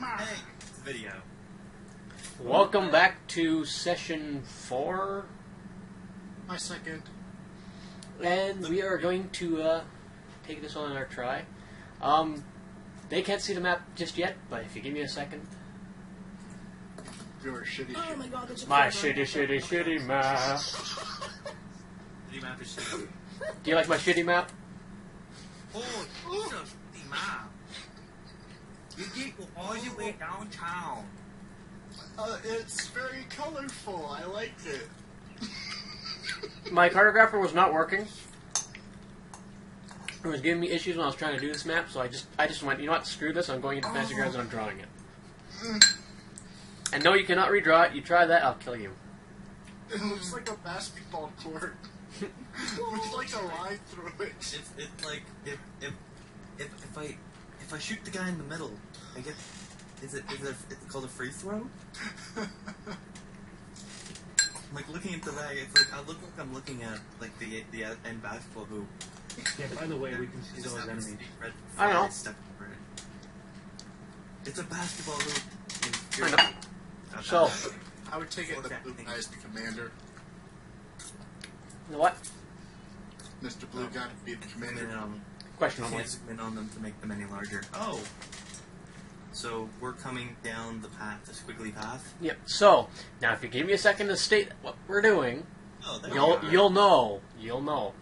Hey, it's video. Welcome back to session 4. My second. And we are going to take this on our try. They can't see the map just yet, but if you give me a second. Your shitty Oh shit. my god, there's a My camera. shitty map. The map is shitty. Do you like my shitty map? Oh, it's a shitty map. You get all the way downtown. It's very colorful. I liked it. My Cartographer was not working. It was giving me issues when I was trying to do this map, so I just went, you know what, screw this, I'm going into Fancy Grounds and I'm drawing it. And no, you cannot redraw it. You try that, I'll kill you. It looks like a basketball court. With like a line through it. It's like if I shoot the guy in the middle, I get it's called a free throw? I'm like looking at the bag, it's like I look like I'm looking at like the end basketball hoop. Yeah, by the way, we can see those enemies. I know. It's a basketball hoop. I know. So, I would take it the blue guy as the commander. you know what? Mr. Blue Guy to be the commander. Questionably. Can't zoom in on them to make them any larger. Oh! So, we're coming down the path, the squiggly path? Yep. So, now if you give me a second to state what we're doing, Oh, there you'll know. You'll know.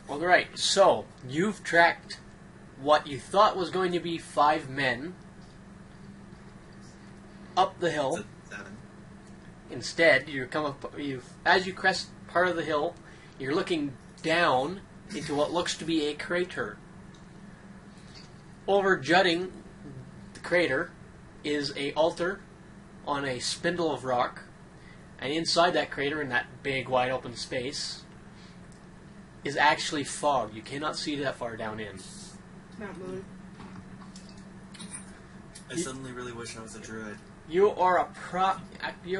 Alright, so, you've tracked what you thought was going to be 5 men up the hill. It's a 7. Instead, as you crest part of the hill, you're looking down into what looks to be a crater. Over jutting the crater is a altar on a spindle of rock, and inside that crater, in that big wide open space, is actually fog. You cannot see that far down in. Mount Moon. I suddenly really wish I was a druid. You're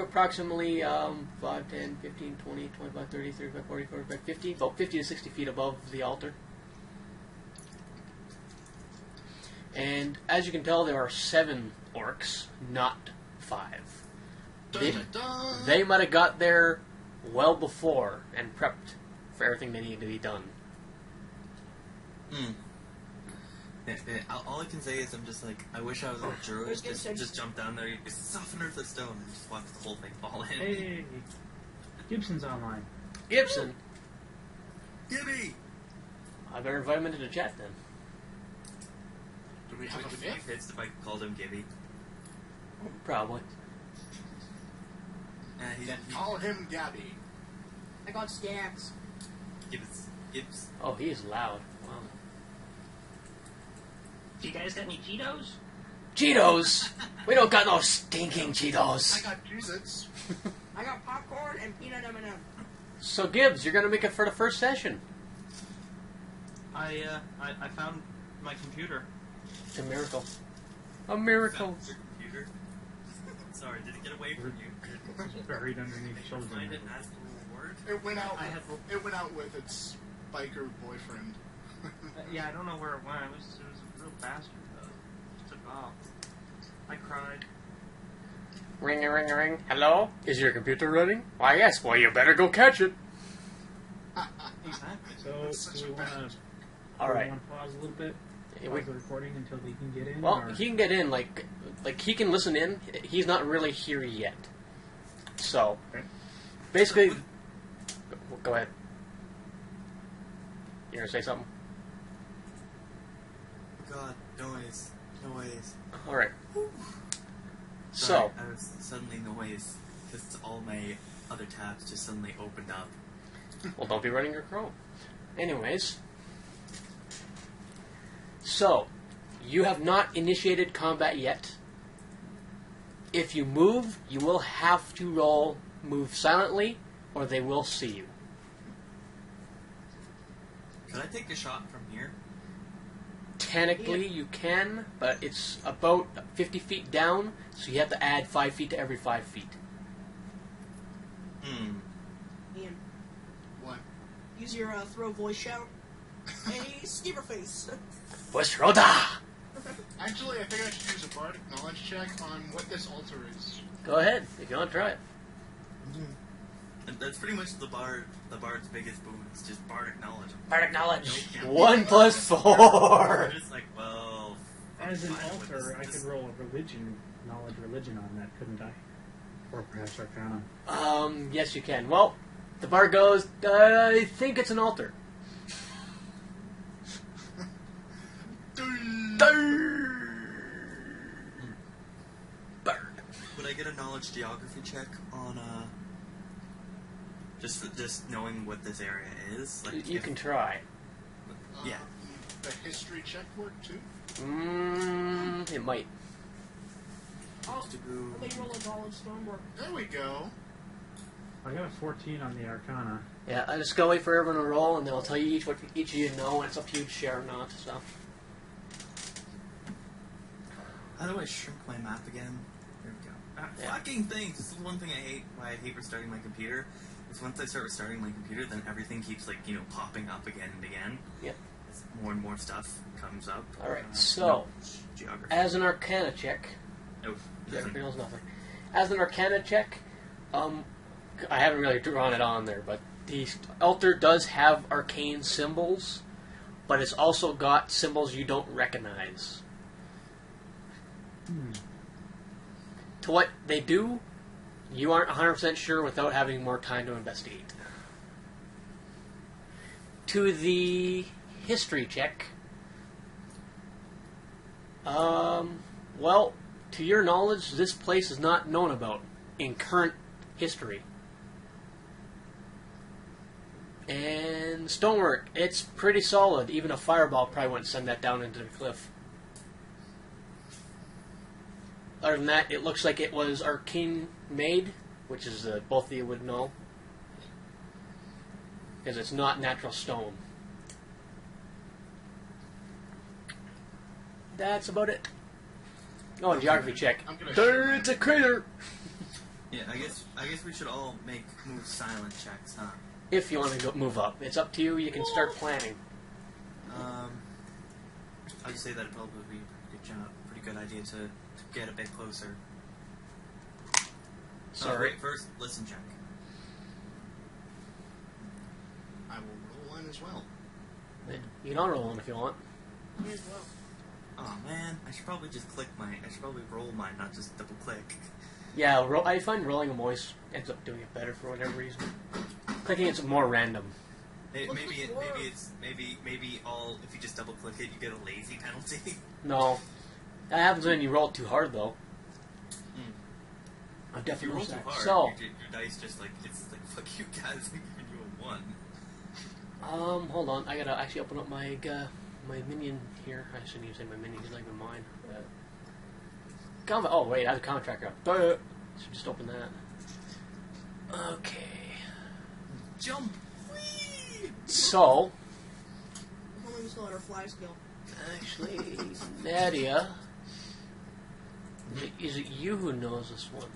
approximately 5, 10, 15, 20, 25, 30, 35, 40, 45, 50, about 50 to 60 feet above the altar. And as you can tell, there are 7 orcs, not 5. They might have got there well before and prepped for everything they needed to be done. All I can say is I'm just like, I wish I was a druid. Just jump down there, you just soften earth of stone, and just watch the whole thing fall in. Hey, Gibson's online. Gibson! Gibby! I better invite him into the chat then. Do we have a Would be fifth? pissed if I called him Gibby. Probably. Call him Gabby. I got stacks. Gibbs. Oh, he is loud. Wow. Do you guys got any Cheetos? Cheetos! We don't got no stinking I Cheetos! got Cheez-Its. I got popcorn and peanut M&M. So, Gibbs, you're going to make it for the first session. I found my computer. It's a miracle. A miracle. Found your computer. Sorry, did it get away from you? It's buried underneath Did you children. find it and ask for a reward? It went out. I had- It went out with its biker boyfriend. Yeah, I don't know where it went. It was a real bastard, though. It just took off. I cried. Ring a ring a ring. Hello? Is your computer running? Why, yes. Well, you better go catch it. Exactly. So, do we want to Alright. pause a little bit? Yeah, we- Pause the recording until he can get in? Well, or? he can get in, like he can listen in. He's not really here yet. So, Okay. basically, go ahead. You gonna say something? God, noise. Alright. Sorry, So, I was suddenly noise, because all my other tabs just suddenly opened up. well, don't be running your Chrome. Anyways. So, you have not initiated combat yet. If you move, you will have to move silently, or they will see you. Can I take a shot from here? Technically, you can, but it's about 50 feet down, so you have to add 5 feet to every 5 feet. Ian, What? use your throw voice shout. Hey, Steverface. What's Rhoda? I Actually, I think I should use a bardic knowledge check on what this altar is. Go ahead if you want to try it. And that's pretty much the bard's biggest boon. It's just bardic knowledge. Bardic knowledge. Nope. 1 plus 4. We're just like, well. As an fine with altar, I this. could roll a knowledge religion on that, couldn't I? Or perhaps Arcana. Yes, you can. Well, the bard goes, I think it's an altar. Bird. Would I get a knowledge geography check on just knowing what this area is? Like You if- can try. Yeah. The history check work too? It might. Oh, they roll a knowledge stormwork. There we go. I got a 14 on the Arcana. Yeah, I just gotta wait for everyone to roll, and then I'll tell you each what each of you know, and it's up to you to share or not. So. How do I shrink my map again? There we go. Yeah. Fucking things! This is one thing I hate. Why I hate restarting my computer. Is once I start restarting my computer, then everything keeps popping up again and again. Yep. As more and more stuff comes up. All right. So, geography. as an Arcana check, Oh, geography knows nothing. As an Arcana check, I haven't really drawn it on there, but the altar does have arcane symbols, but it's also got symbols you don't recognize. To what they do, you aren't 100% sure without having more time to investigate. To the history check, well, to your knowledge, this place is not known about in current history. And stonework, it's pretty solid. Even a fireball probably wouldn't send that down into the cliff. Other than that, it looks like it was arcane made, which is both of you would know, because it's not natural stone. That's about it. Oh, and geography check. I'm gonna It's a crater. Yeah, I guess we should all move silent checks, huh? If you want to move up, it's up to you. You can start planning. I'd say that'd probably be a pretty good idea to get a bit closer. Sorry. Wait, first, listen check. I will roll in as well. You can roll one if you want. Me as well. Oh man, I should probably just I should probably roll mine, not just double click. Yeah, I find rolling them always ends up doing it better for whatever reason. Clicking it's more random. Maybe if you just double click it, you get a lazy penalty. No, that happens when you roll it too hard, though. I've If you definitely roll noticed too that. hard, So, your dice just it's like fuck you guys, I'm giving you a 1. hold on, I gotta actually open up my my minion here. I shouldn't even say my minion; he's not even mine. Oh wait, I have a contractor up. Should just open that. Okay. Jump! So, If only we still had our fly skill. actually, Nadia, is it you who knows this one?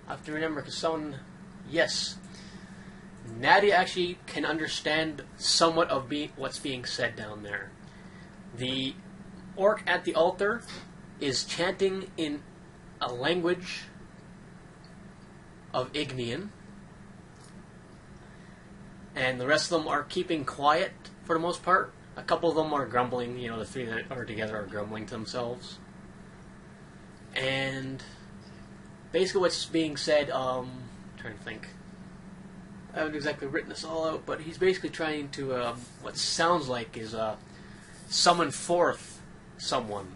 I have to remember because yes, Nadia actually can understand somewhat of what's being said down there. The orc at the altar is chanting in a language of Ignean, and the rest of them are keeping quiet for the most part. A couple of them are grumbling, the three that are together are grumbling to themselves. And basically what's being said, trying to think. I haven't exactly written this all out, but he's basically trying to, what sounds like is, summon forth someone.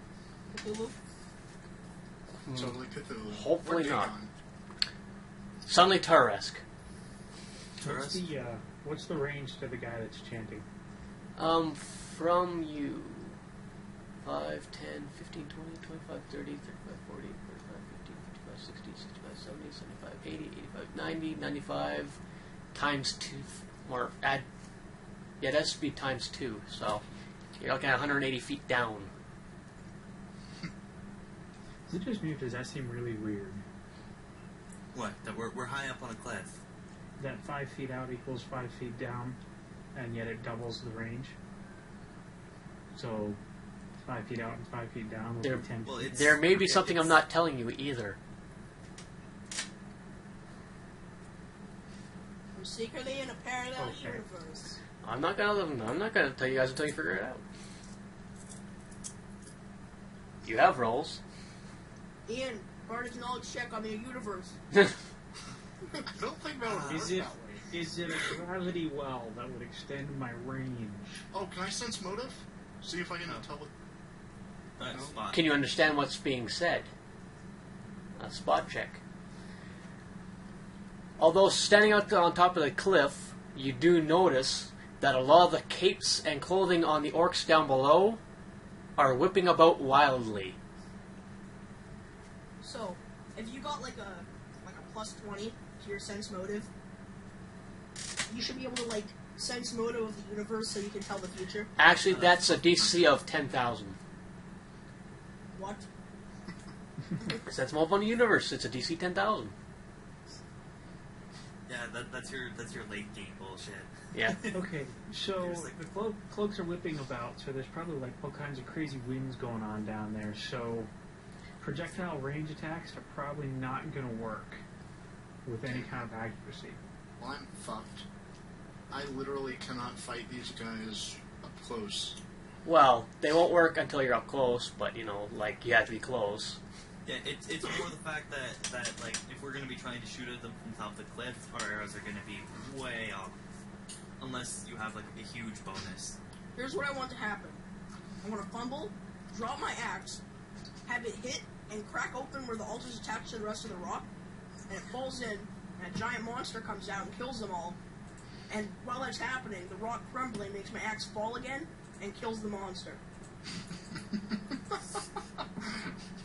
Cthulhu? Totally Cthulhu. Hopefully Or not. Dagon. Suddenly Turesque. What's the range to the guy that's chanting? From you. 5, 10, 15, 20, 25, 30, 35, 40, 45, 50, 55, 60, 65, 70, 75, 80, 85, 90, 95, times 2, or add, yeah, that should be times 2, so you're looking at 180 feet down. Is it just me or does that seem really weird? What? That we're high up on a cliff. That 5 feet out equals 5 feet down, and yet it doubles the range. So, 5 feet out and 5 feet down would There- be 10 Well, feet. it's, There may be something I'm it's- not telling you either. We're secretly in a parallel Okay. universe. I'm not gonna tell you guys until you figure it out. You have rolls. Ian, Bardic knowledge check on the universe. I don't think that would work Is it that way. is it a gravity well that would extend my range? Oh, can I sense motive? See if I can tell it. That's No. fine. Can you understand what's being said? A spot check. Although standing out on top of the cliff, you do notice that a lot of the capes and clothing on the orcs down below are whipping about wildly. So, if you got like a plus 20 to your sense motive, you should be able to like sense motive of the universe so you can tell the future. Actually, that's a DC of 10,000. What? Sense motive on the universe. It's a DC 10,000. Yeah, that's your late game bullshit. Yeah. Okay, so There's, like- the cloaks are whipping about, so there's probably like all kinds of crazy winds going on down there. So projectile range attacks are probably not going to work with any kind of accuracy. Well, I'm fucked. I literally cannot fight these guys up close. Well, they won't work until you're up close, but like you have to be close. Yeah, it's more the fact that like if we're gonna be trying to shoot at them from top of the cliff, our arrows are gonna be way off, unless you have like a huge bonus. Here's what I want to happen. I want to fumble, drop my axe, have it hit and crack open where the altar's attached to the rest of the rock, and it falls in, and a giant monster comes out and kills them all. And while that's happening, the rock crumbling makes my axe fall again and kills the monster.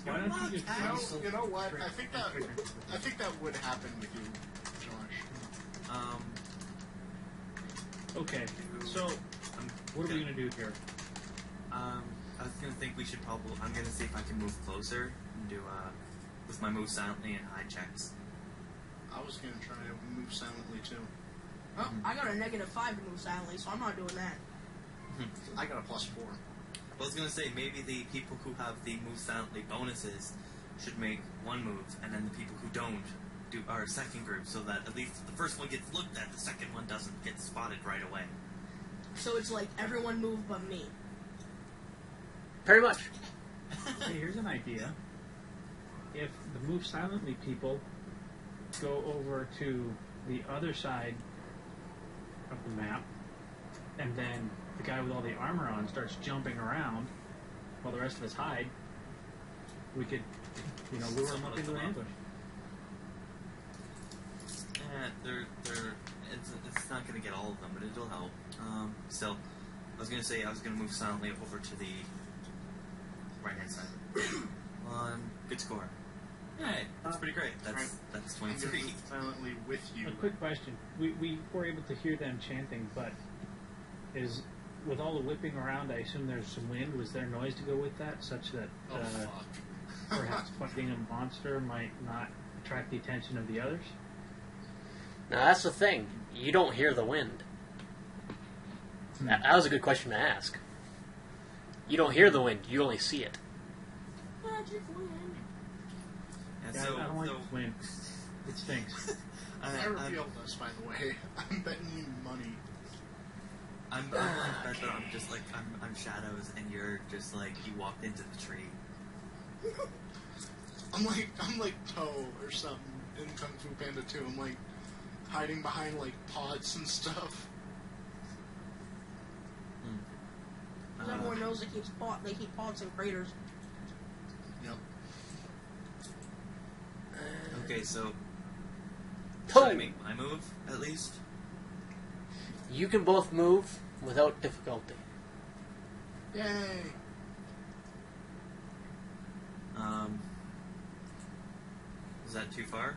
Why don't you just You know what? straight- I think that would happen with you, Josh. Okay, so what are we going to do here? I was gonna think we should probably. I'm gonna see if I can move closer and do with my move silently and hide checks. I was gonna try to move silently too. Oh, I got a -5 to move silently, so I'm not doing that. I got a +4. I was gonna say maybe the people who have the move silently bonuses should make one move, and then the people who don't do our second group, so that at least the first one gets looked at, the second one doesn't get spotted right away. So it's like everyone move but me. Pretty much. Hey, here's an idea. If the move silently people go over to the other side of the map, and then the guy with all the armor on starts jumping around while the rest of us hide, we could, lure him up into an ambush. Yeah, it's not gonna get all of them, but it'll help. Still, I was gonna say I was gonna move silently over to the right hand side. Good score. Alright, that's pretty great. That's I'm gonna 23. move silently with you. A quick question. We were able to hear them chanting, but with all the whipping around, I assume there's some wind. Was there noise to go with that, such that Oh fuck. perhaps fighting a monster might not attract the attention of the others? Now that's the thing. You don't hear the wind. That was a good question to ask. You don't hear the wind. You only see it. Magic wind. And Yeah, so, I don't like so wind. It stinks. I revealed this, by the way. I'm betting you money. I'm willing to bet that I'm just like I'm shadows, and you're just like you walked into the tree. I'm like Toe or something in Kung Fu Panda 2. I'm like hiding behind like pods and stuff. Because everyone knows they keep pods and craters. Yep. Okay, so should Toe. I make my move at least? You can both move without difficulty. Yay! Is that too far?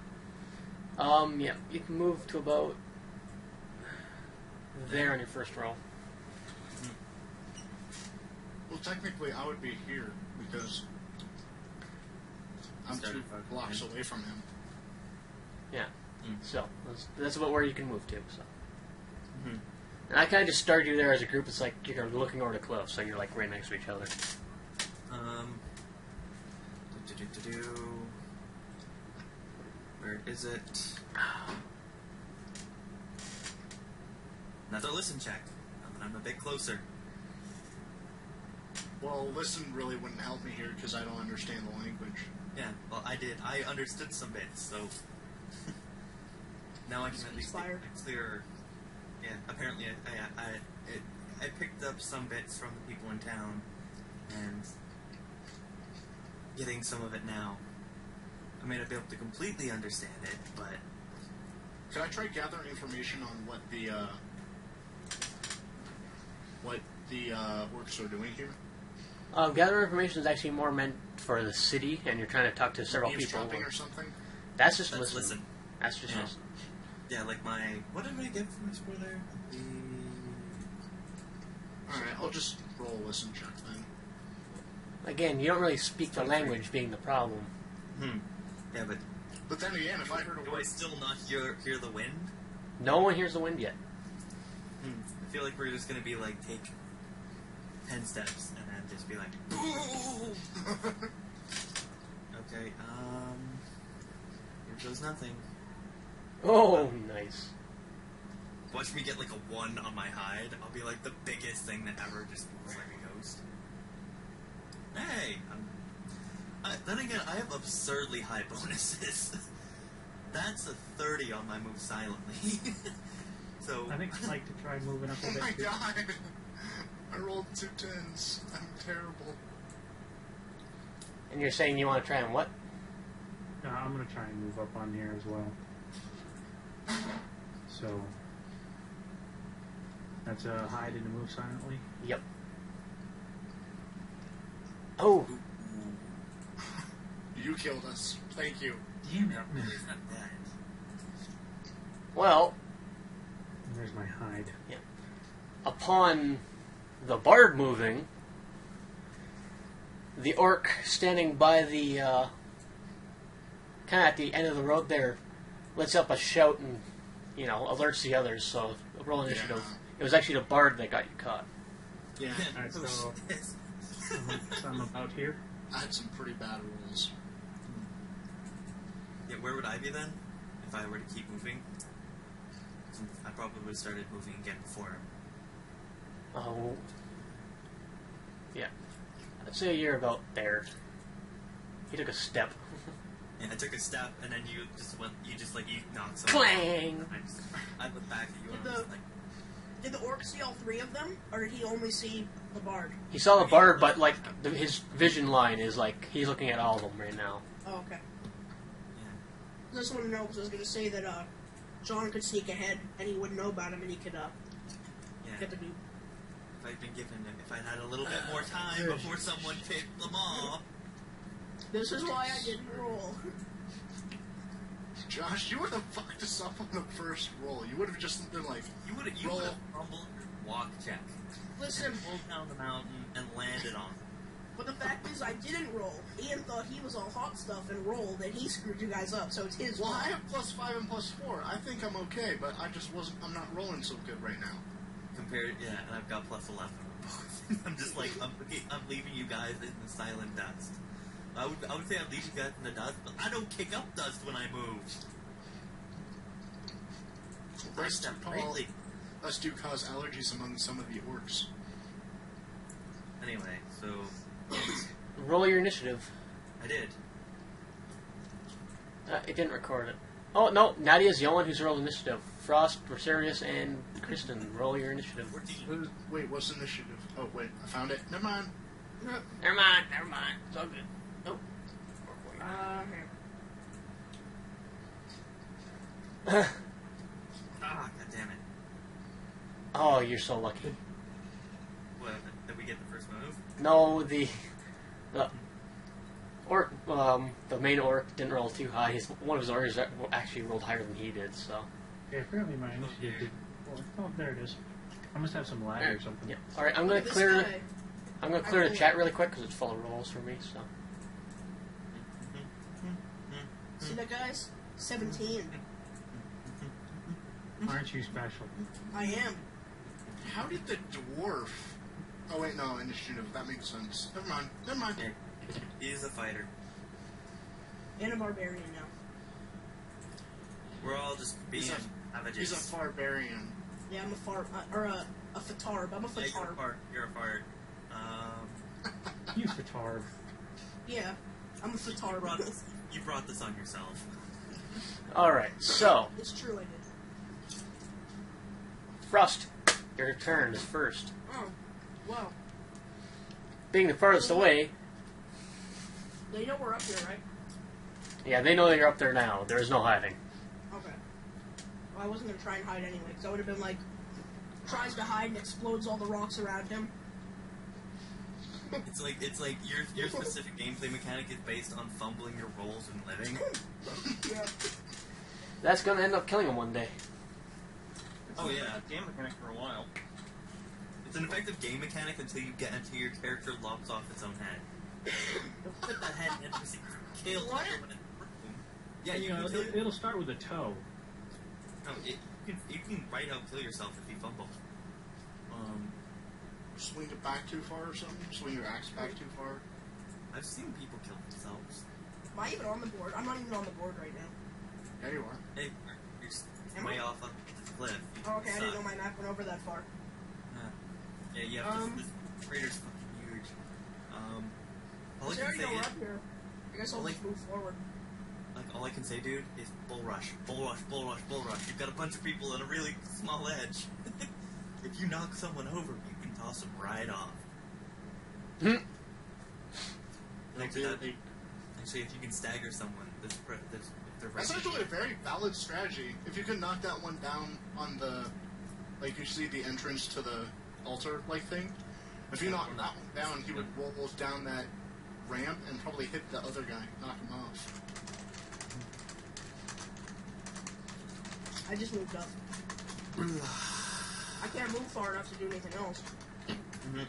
Yeah, you can move to about there on your first roll. Well, technically, I would be here because I'm 2 Started fucking blocks in. away from him. Yeah. So that's about where you can move to. So. Mhm. And I kind of just started you there as a group. It's like you're looking over the cliff, so you're like right next to each other. Where is it? Another listen check. Now that I'm a bit closer. Well, listen really wouldn't help me here because I don't understand the language. Yeah, well, I did. I understood some bits, so now I can at least Inspired. get a clearer. Yeah, apparently I picked up some bits from the people in town, and getting some of it now. I may not be able to completely understand it, but Could I try gathering information on what the orcs are doing here? Gather information is actually more meant for the city, and you're trying to talk to several people. Eavesdropping or something? That's just let's listen. listen. That's just Yeah. listen. Yeah, like my... What did I get from my score there? Alright, I'll just roll a listen check then. Again, you don't really speak the language, being the problem. Yeah, but But then again, if I heard a do I word... still not hear the wind? No one hears the wind yet. I feel like we're just gonna be like, take 10 steps, and then just be like... Okay, here goes nothing. Oh, nice. Watch me get like a 1 on my hide. I'll be like the biggest thing that ever just moves like a ghost. Hey! Then again, I have absurdly high bonuses. That's a 30 on my move silently. So I think I'd like to try moving up a Oh bit. my too. god! I rolled 2 10s. I'm terrible. And you're saying you want to try and what? I'm going to try and move up on here as well. So, that's a hide and a move silently. Yep. Oh, You killed us. Thank you. Damn it. it's not bad. well, There's my hide. upon the bard moving, the orc standing by the, kind of at the end of the road there, lets up a shout and, alerts the others, so roll initiative. Yeah. It was actually the bard that got you caught. Yeah, Alright, so Oh, I'm about here. I had some pretty bad rolls. Yeah, where would I be then? If I were to keep moving? I probably would have started moving again before him. Oh. Yeah. I'd say you're about there. He took a step. Yeah, I took a step, and then you knocked someone Clang! off. I looked back at you, and I was like, Did the orc see all 3 of them, or did he only see the bard? He saw the bard, but, his vision line is, he's looking at all of them right now. Oh, okay. yeah. I just want to know, because I was going to say that John could sneak ahead, and he wouldn't know about him, and he could Yeah. get the dude. If I'd had a little bit more time before someone picked them off. This is why I didn't roll. Josh, you would have fucked us up on the first roll. You would have just been like, You would Roll. have rumbled walk check. Listen, And pulled down the mountain and landed on it. but the fact is, I didn't roll. Ian thought he was all hot stuff and rolled, and he screwed you guys up, so it's his well, fault. I have +5 and +4. I think I'm okay, but I'm not rolling so good right now. And I've got +11 on both. I'm just like, I'm leaving you guys in the silent dust. I would say I'm leaving you guys in the dust, but I don't kick up dust when I move. I step greatly. Us do cause allergies among some of the orcs. Anyway, so Roll your initiative. I did. It didn't record it. Oh, no, Nadia's the only one who's rolled initiative. Frost, Rosarius, and Kristen, roll your initiative. 14. Wait, what's initiative? Oh, wait, I found it. Never mind. Never mind. It's all good. Nope. Here. Ah, god damn it. Oh, you're so lucky. What, did we get the first move? No, the orc, the main orc didn't roll too high. One of his orcs actually rolled higher than he did, so. Yeah, apparently my initiative did. Oh, there it is. I must have some lag or something. Yeah. All right, I'm gonna This clear. guy- I'm gonna clear the chat really quick because it's full of rolls for me. So. See that, guys? 17. Aren't you special? I am. How did the dwarf... Oh, wait, no, initiative. That makes sense. Never mind. Yeah, he is a fighter. And a barbarian now. We're all just being He's savages. He's a barbarian. Yeah, I'm a a fatarb. I'm a Yeah, fatarb. you're a fart. You fatard. Yeah, I'm a fatarb. You brought this on yourself. Alright, so, It's true, I did. Frost, your turn is first. Oh, wow. Being the farthest away, They know we're up here, right? yeah, they know that you're up there now. There is no hiding. Okay. Well, I wasn't gonna try and hide anyway, because I would have been like, tries to hide and explodes all the rocks around him. It's like your specific gameplay mechanic is based on fumbling your rolls and living. Yeah. That's gonna end up killing him one day. Oh yeah, Game mechanic for a while. it's an effective game mechanic until you get into your character locks off its own head. It'll put that head in and kill What? everyone in the room. Yeah, You know, it'll start with a toe. No, you can right out kill yourself if you fumble. Swing it back too far or something? Swing your axe back too far? I've seen people kill themselves. Am I even on the board? I'm not even on the board right now. Yeah, you are. Hey, you're Am way I? off on the cliff. You Oh, okay, I didn't suck. know my map went over that far. Yeah, you have this crater's fucking huge. All I Is can there say no is, up here? I guess I'll Well, just move forward. all I can say, dude, is bull rush, bull rush, bull rush, bull rush. You've got a bunch of people on a really small edge. If you knock someone over, you can toss them right off. Actually, if you can stagger someone, if they're That's right actually a very valid strategy. If you could knock that one down on the, like you see the entrance to the altar-like thing, if you knock that one down, he would roll down that ramp and probably hit the other guy, knock him off. I just moved up. I can't move far enough to do anything else. Mhm.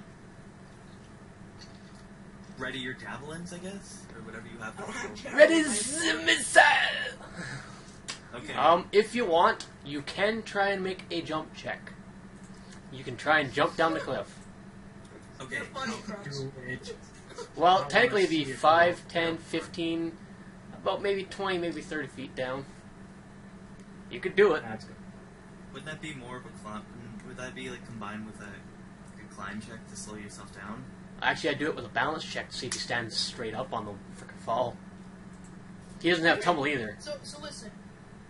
Ready your javelins, I guess, or whatever you have. I don't have javelins. Ready the missile! Okay. If you want, you can try and make a jump check. You can try and jump down the cliff. Okay. You're funny, Crux. Do it. Well, I technically wanna it'd be see it 5, go. 10, 15, about maybe 20, maybe 30 feet down. You could do it. That's good. Would that be more of a climb? Would that be like combined with a climb check to slow yourself down? Actually, I'd do it with a balance check to see if he stands straight up on the frickin' fall. He doesn't have tumble either. So listen.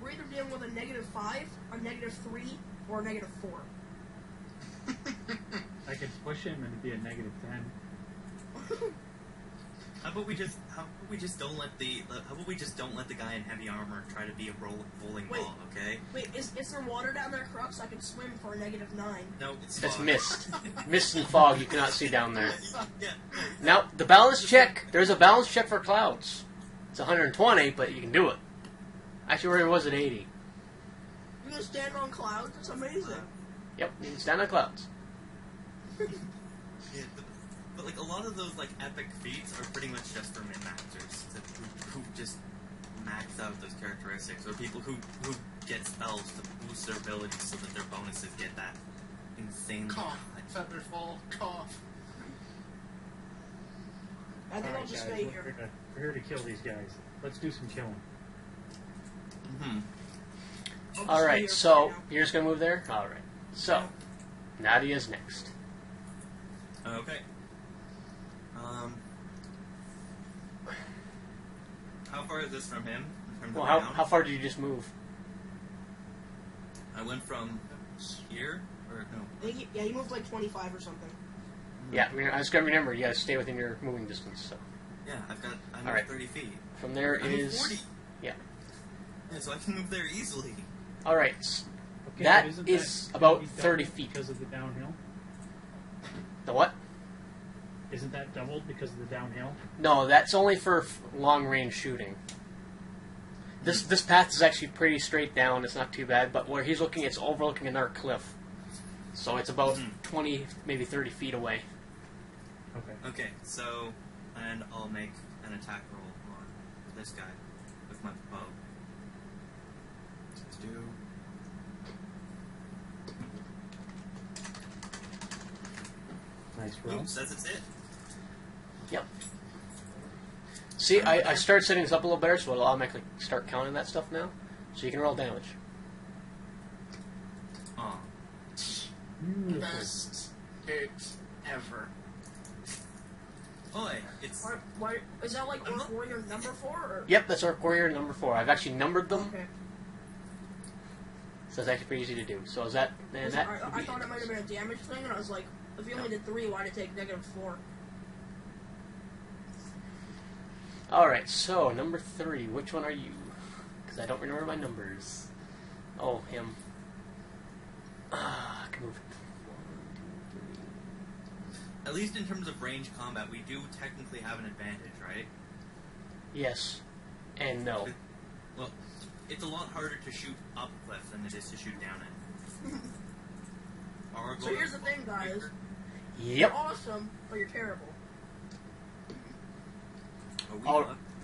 We're either dealing with a -5, a -3, or a -4. I could push him and it'd be a -10. How about we just don't let the guy in heavy armor try to be a bowling Wait. ball? Okay. Wait, is there water down there, Crux? I can swim for a -9. No, it's That's fog. mist. Mist and fog you cannot see down there. Yeah. Now, the balance check, there's a balance check for clouds. It's 120, but you can do it. Actually, where it was at 80. You gonna stand on clouds? That's amazing. Yep, you can stand on clouds. Yeah, but like a lot of those like epic feats are pretty much just for min-maxers who just max out those characteristics, or people who get spells to boost their abilities so that their bonuses get that insanely Cough. high. Featherfall. Cough. I think I'll Alright, just guys, stay we're here. here to kill these guys. Let's do some killing. Mm-hmm. I'll just stay Alright, here so, for now. you're just gonna move there? Alright. So, Nadia's next. Okay. How far is this from him? From the Well, ground? how far did you just move? I went from here, or no? I think you moved like 25 or something. Yeah, I just gotta remember, you gotta stay within your moving distance, so. Yeah, I'm Alright. at 30 feet. From there I'm at is... 40. Yeah. Yeah, so I can move there easily. Alright, Okay, That but isn't is that about doubled 30 feet. because of the downhill. the what? Isn't that doubled because of the downhill? No, that's only for long-range shooting. This path is actually pretty straight down, it's not too bad, but where he's looking, it's overlooking another cliff. So it's about 20, maybe 30 feet away. Okay. Okay, so, and I'll make an attack roll on this guy with my bow. Let's do. Nice roll. Oops, that's it. Yep. See, I started setting this up a little better, so it'll automatically start counting that stuff now. So you can roll damage. Oh. Beautiful. Best hit ever. Boy, it's... Why, is that like Orc Warrior number 4? Or? Yep, that's Orc Warrior number 4. I've actually numbered them, Okay. so it's actually pretty easy to do. So is that... And that I thought it might have been a damage thing, and I was like, if you only did 3, why did it take -4? Alright, so number 3. Which one are you? Because I don't remember my numbers. Oh, him. I can move. 1, 2, 3. At least in terms of range combat, we do technically have an advantage, right? Yes. And no. Well, it's a lot harder to shoot up a cliff than it is to shoot down it. So here's the thing, guys. Yep. You're awesome, but you're terrible.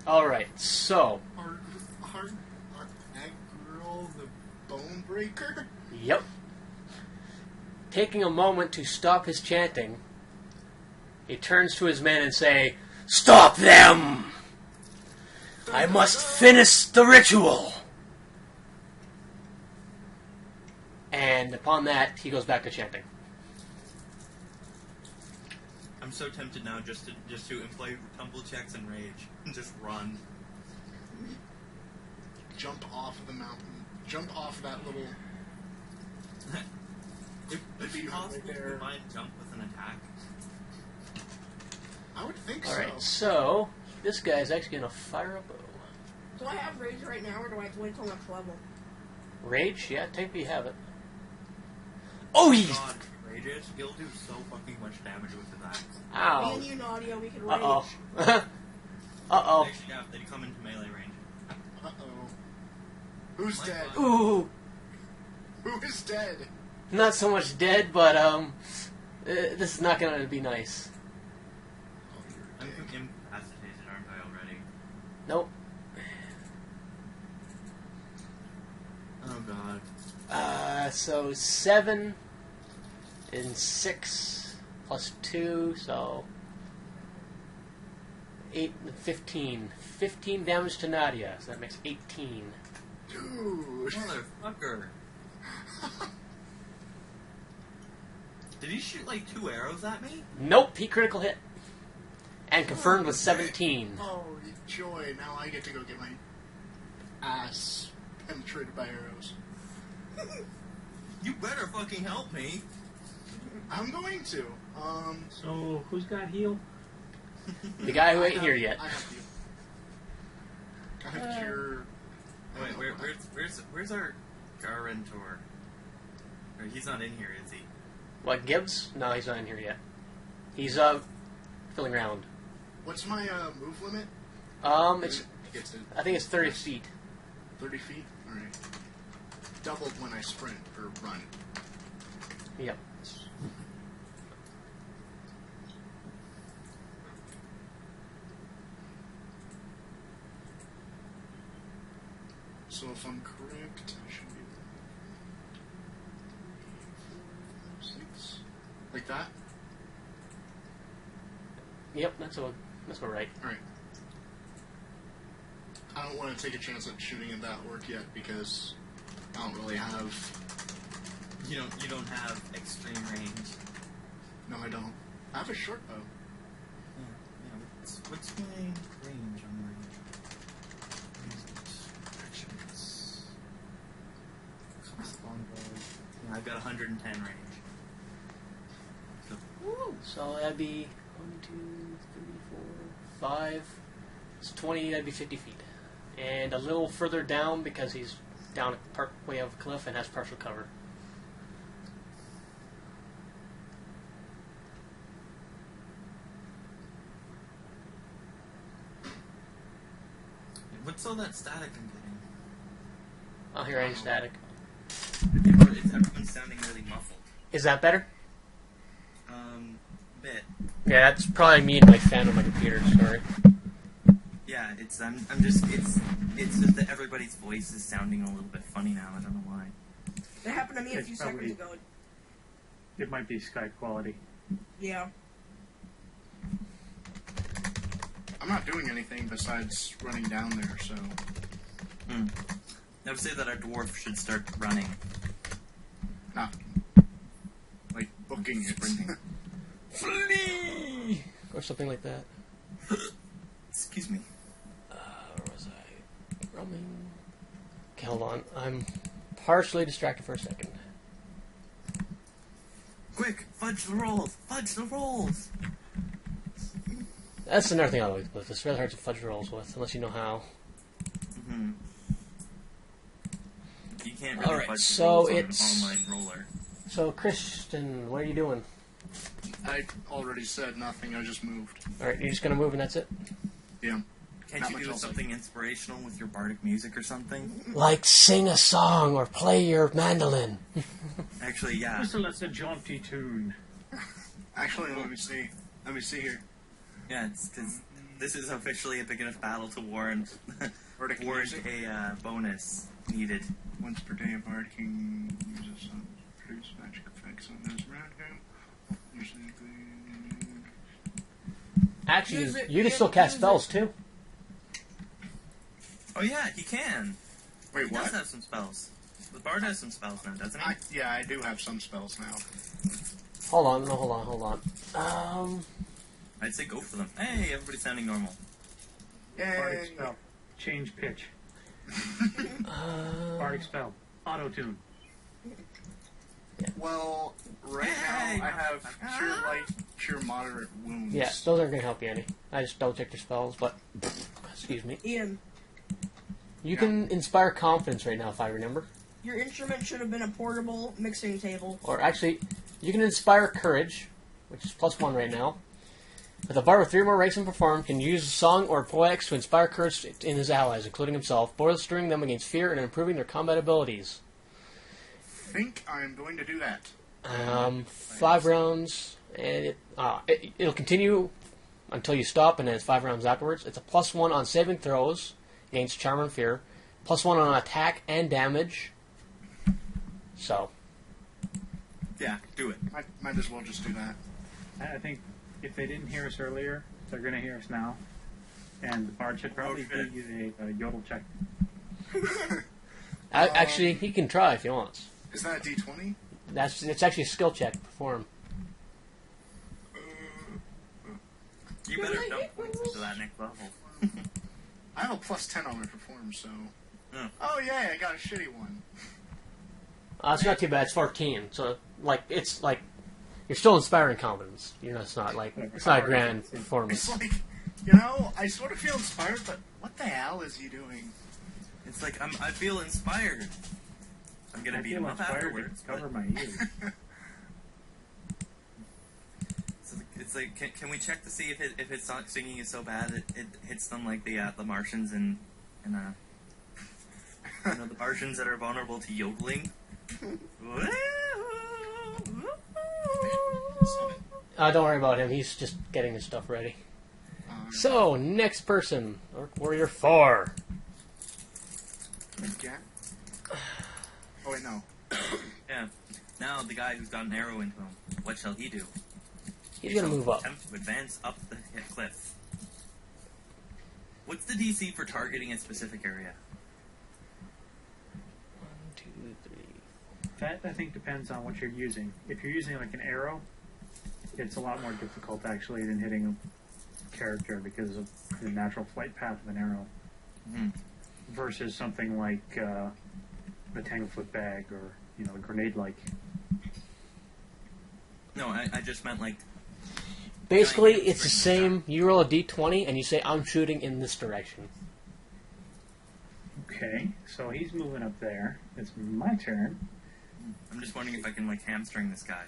Alright, so. Aggro the Bone Breaker? Yep. Taking a moment to stop his chanting, he turns to his men and say, "Stop them! I must finish the ritual!" And upon that, he goes back to chanting. I'm so tempted now just to employ tumble checks and rage and just run. Jump off of the mountain. Jump off that little... Would it be possible to combine jump with an attack? I would think Alright, so. so this guy's actually going to fire a bow. Do I have rage right now, or do I have to wait till next level? Rage? Yeah, technically you have it. Oh, he's... God, rages. He'll do so fucking much damage with his axe. Me Ow. and you, Nadia, we can rage. Uh-oh. Uh-oh. Actually, yeah, they come into melee range. Uh-oh. Who's My dead? God. Ooh. Who is dead? Not so much dead, but, this is not going to be nice. Oh, I'm you're dead. incapacitated, aren't I already? Nope. Oh god. So 7 and 6 plus 2, so 8 and 15. 15 damage to Nadia, so that makes 18. Dude. Motherfucker. Did he shoot like 2 arrows at me? Nope, he critical hit. And confirmed with 17. Oh, joy. Now I get to go get my ass penetrated by arrows. You better fucking help me. I'm going to. So, who's got heal? The guy who I ain't have- here yet. I have you. I have cure. Wait, where's our Garantor? Or he's not in here, is he? What, Gibbs? No, he's not in here yet. He's, filling around. What's my move limit? It's, I get to I think it's 30 feet. 30 feet? Alright. Doubled when I sprint or run. Yep. So if I'm correct, I should be 6. Like that? Yep, that's about right. Alright. I don't want to take a chance at shooting in that orc yet because I don't really have. You don't have extreme range. No, I don't. I have a short bow. What's my range on my actions? Yeah, I've got 110 range. So, Woo! So that'd be 1, 2, 3, 4, 5. It's 20. That'd be 50 feet. And a little further down because he's down part way of a cliff and has partial cover. what's all that static I'm getting? I'll hear any static. Everyone's sounding really muffled. Is that better? Bit. Yeah, that's probably me and my fan on my computer. Sorry. Yeah, I'm just just that everybody's voice is sounding a little bit funny now. I don't know why. That happened to me a It's few probably- seconds ago. It might be Skype quality. Yeah. I'm not doing anything besides running down there, so... I would say that our dwarf should start running. Not... like, booking it. Sprinting. Flee! Or something like that. Excuse me. Where was I? Roaming. Okay, hold on. I'm partially distracted for a second. Quick! Fudge the rolls! Fudge the rolls! That's another thing I like with. It's really hard to fudge rolls with, unless you know how. Mm-hmm. You can't really Alright, fudge the so rolls on it's... an online roller. So, Christian, what are you doing? I already said nothing, I just moved. Alright, you're just gonna move and that's it? Yeah. Can't Not you much do else. something inspirational with your bardic music or something? Like sing a song or play your mandolin. Actually, yeah. Whistle us a jaunty tune. Actually, let me see. Let me see here. Yeah, it's because this is officially a big enough battle to warrant Bardic warrant music. a bonus needed. Once per day, a bard can use some produce magic effects on those around him. Usually, Actually, Use it, you can still cast use spells too. Oh yeah, he can. wait, He what? does have some spells. The bard has some spells now, doesn't he? Yeah, I do have some spells now. Hold on, no, hold on. I'd say go for them. Hey, everybody's sounding normal. Bardic Yay! spell. Change pitch. Bardic spell. Auto tune. Well, right Hey! now I have cure light, cure moderate wounds. Yeah, those aren't going to help you any. I just double checked your spells, but... Excuse me. Ian, You can inspire confidence right now, if I remember. your instrument should have been a portable mixing table. Or actually, you can inspire courage, which is +1 right now. But the bard with 3 more ranks in perform can use a song or poetics to inspire courage in his allies, including himself, bolstering them against fear and improving their combat abilities. Think I'm going to do that. 5 rounds, and it'll continue until you stop, and then it's 5 rounds afterwards. It's a +1 on saving throws against charm and fear, +1 on attack and damage. So, Yeah, do it. Might as well just do that. I think if they didn't hear us earlier, they're going to hear us now. And the bard should probably shit. give you a yodel check. actually, he can try if he wants. Is that a D20? It's actually a skill check to perform. You better dump points into that next level. I have a +10 on my perform, so... Oh. Oh, yay, I got a shitty one. It's not too bad. It's 14, so it's like you're still inspiring confidence. You know, it's not a grand performance. It's like, I sort of feel inspired, but what the hell is he doing? It's like I feel inspired. I'm gonna I beat feel him up inspired afterwards. to cover But my ears. it's like, can we check to see if its singing is so bad it hits them like the Martians and the Martians that are vulnerable to yodeling. Don't worry about him. He's just getting his stuff ready. So, next person. Orc Warrior 4. Yeah? Oh, wait, no. Yeah. Now the guy who's got an arrow into him. What shall he do? He's going to move up. Attempt to advance up the cliff. What's the DC for targeting a specific area? 1, 2, 3. That, I think, depends on what you're using. If you're using, like, an arrow, it's a lot more difficult, actually, than hitting a character because of the natural flight path of an arrow. Mm-hmm. Versus something like the Tanglefoot Bag or, a grenade-like. No, I just meant like... Basically, Giant it's the spring same. You roll a d20 and you say, I'm shooting in this direction. Okay, so he's moving up there. It's my turn. I'm just wondering if I can like hamstring this guy.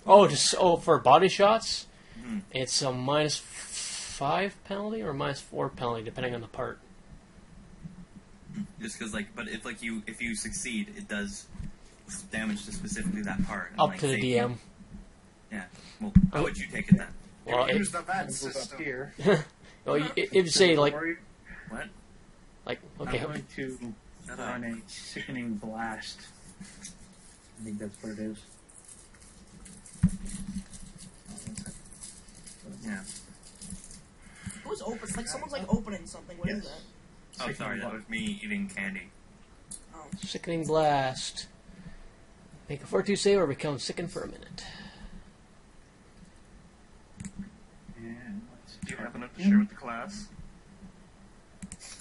For body shots, Mhm. it's a -5 penalty or -4 penalty, depending on the part. Just because but if you succeed, it does damage to specifically that part. And, Up to the say- DM. Yeah. Well, how would you take it then? Well, Use the I'm VAD gonna move up system. here. if you say like, What? okay, I'm going to run a sickening blast. I think that's what it is. Yeah. was open. It's like someone's like opening something. What is Yes. that? Oh, Sickening sorry, that blast. was me eating candy. Oh. Sickening blast. Make a fortitude save or become sickened for a minute. And let's Do you try have enough to again. share with the class?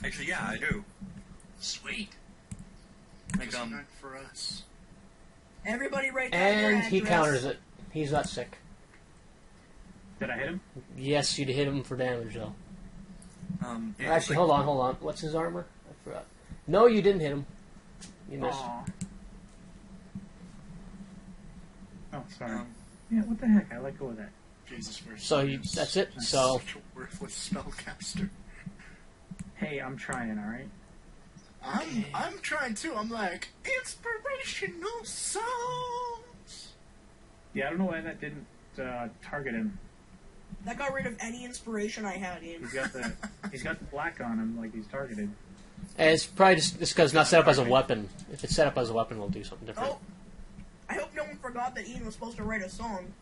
Actually, yeah, I do. Sweet. Like, Just meant for us. Everybody write down your And he address. counters it. He's not sick. Did I hit him? Yes, you'd hit him for damage, though. yeah, Actually, like, hold on. What's his armor? I forgot. No, you didn't hit him. You missed. Aw. Oh, sorry. Um, Yeah, what the heck? I let go of that. Jesus Christ. So that's it. I'm So such a worthless spellcaster. Hey, I'm trying, alright? I'm trying too. I'm like inspirational songs. Yeah, I don't know why that didn't target him. That got rid of any inspiration I had, Ian. He's got the black on him, like he's targeted. it's probably just because it's not set up as a weapon. If it's set up as a weapon, we'll do something different. Oh, I hope no one forgot that Ian was supposed to write a song.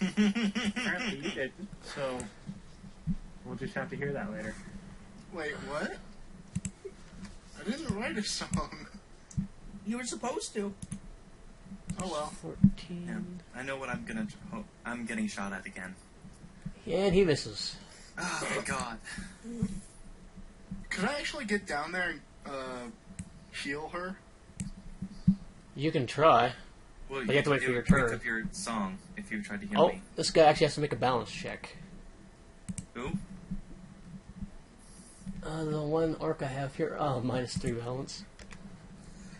Apparently you did, so we'll just have to hear that later. Wait, what? I didn't write a song. You were supposed to. Oh well. 14. yeah, I know what I'm gonna. I'm getting shot at again. And he misses. Oh, thank God. Could I actually get down there and heal her? You can try. Well, you have to wait for it your would break turn. up your song if you tried to heal Oh, me. this guy actually has to make a balance check. Who? The one orc I have here. Oh, -3 balance.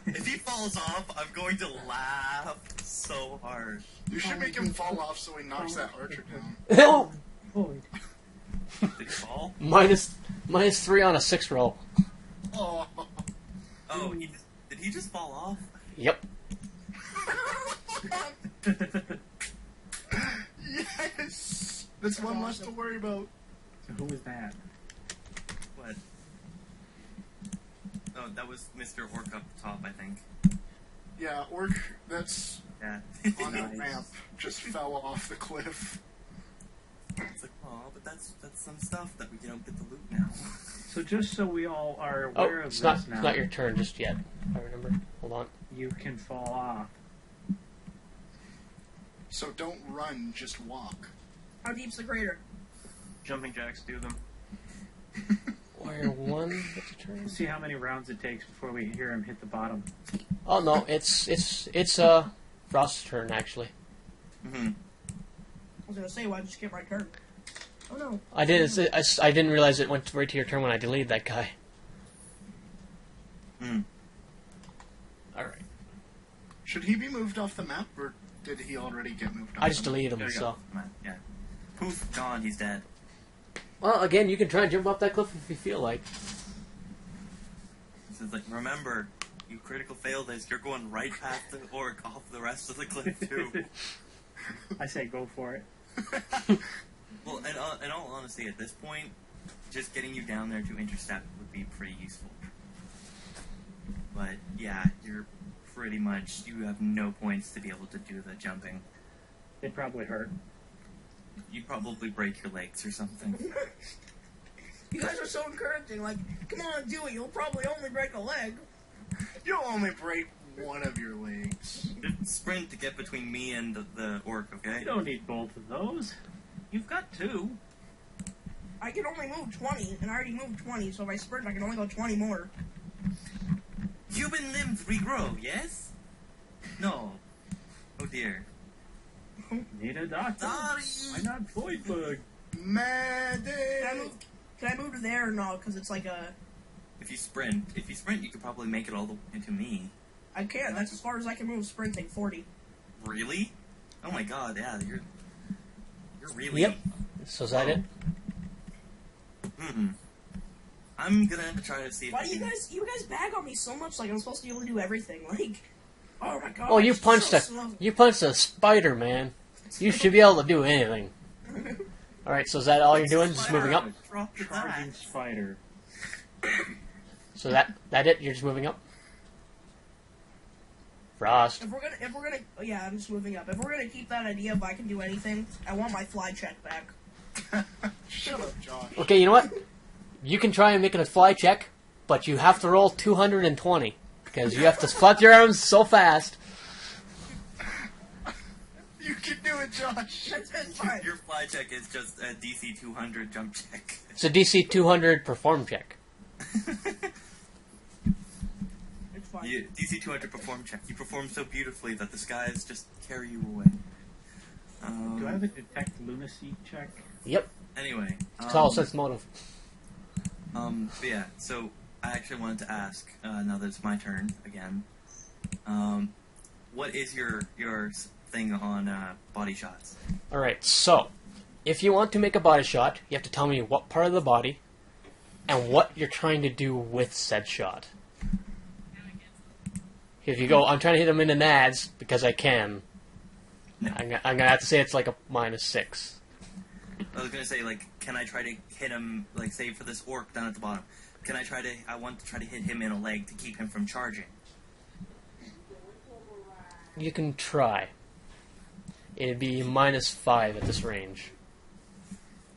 If he falls off, I'm going to laugh so hard. You should make him fall off so he knocks that archer down. Oh! Holy. Did he fall? -3 on a 6 roll. Oh. Oh, did he just fall off? Yep. Yes! That's one less to worry about. So who was that? What? Oh, that was Mr. Orc up top, I think. Yeah, orc that's Yeah. on the Nice. ramp just fell off the cliff. It's like, oh, but that's some stuff that we don't get to loot now. So just so we all are Oh, aware of it's this not, now, it's not your turn just yet. If I remember. Hold on. you can fall off. So don't run, just walk. How deep's the crater? Jumping jacks do them. Warrior 1 gets a turn. We'll see how many rounds it takes before we hear him hit the bottom. Oh no, it's Frost's turn actually. Mm-hmm. I was gonna say, why'd you skip my turn? Oh no. I didn't realize it went right to your turn when I deleted that guy. Mm. All right. Should he be moved off the map, or did he already get moved off I just the map? deleted him. There you So. go. Come on, yeah. Poof, gone, he's dead. Well, again, you can try and jump off that cliff if you feel like. This is like, remember, you critical fail this, you're going right past the orc off the rest of the cliff, too. I say go for it. Well, in all honesty, at this point, just getting you down there to intercept would be pretty useful. But, yeah, you're pretty much, you have no points to be able to do the jumping. It probably hurt. You'd probably break your legs or something. You guys are so encouraging. Like, come on, do it. You'll probably only break a leg. You'll only break one of your legs. Just sprint to get between me and the orc, okay? You don't need both of those. You've got two. I can only move 20, and I already moved 20, so if I sprint, I can only go 20 more. Human limbs regrow, yes? No. Oh dear. Need a doctor. Sorry. Why not void bug? Medic! Can I move to there or no? Because it's like a... If you sprint, you could probably make it all the way to me. I can't. That's as far as I can move sprinting, 40. Really? Oh my god, yeah, you're really... Yep. So is that it? Mm-mm. I'm gonna try to see if Why I do you can... guys bag on me so much? Like, I'm supposed to be able to do everything. Like, oh my god. Oh, you it's punched so a slow. spider, man. You should be able to do anything. All right. So is that all you're doing? Just moving up. Drop the Charging bat. spider. So that it? You're just moving up. Frost. If we're gonna, yeah, I'm just moving up. If we're gonna keep that idea of I can do anything, I want my fly check back. Shut up, Josh. Okay, you know what? You can try and make it a fly check, but you have to roll 220 because you have to flap your arms so fast. You can do it, Josh. That's fine. Your fly check is just a DC 200 jump check. It's a DC 200 perform check. It's fine. DC 200 perform check. You perform so beautifully that the skies just carry you away. Do I have a detect lunacy check? Yep. Anyway. It's all sense motive. But yeah, so I actually wanted to ask, now that it's my turn again, what is your thing on body shots? Alright, so, if you want to make a body shot, you have to tell me what part of the body and what you're trying to do with said shot. If you go, I'm trying to hit him in the nads because I can, I'm going to have to say it's like a -6. I was gonna say, like, can I try to hit him, like, say for this orc down at the bottom, I want to try to hit him in a leg to keep him from charging. You can try. It'd be -5 at this range.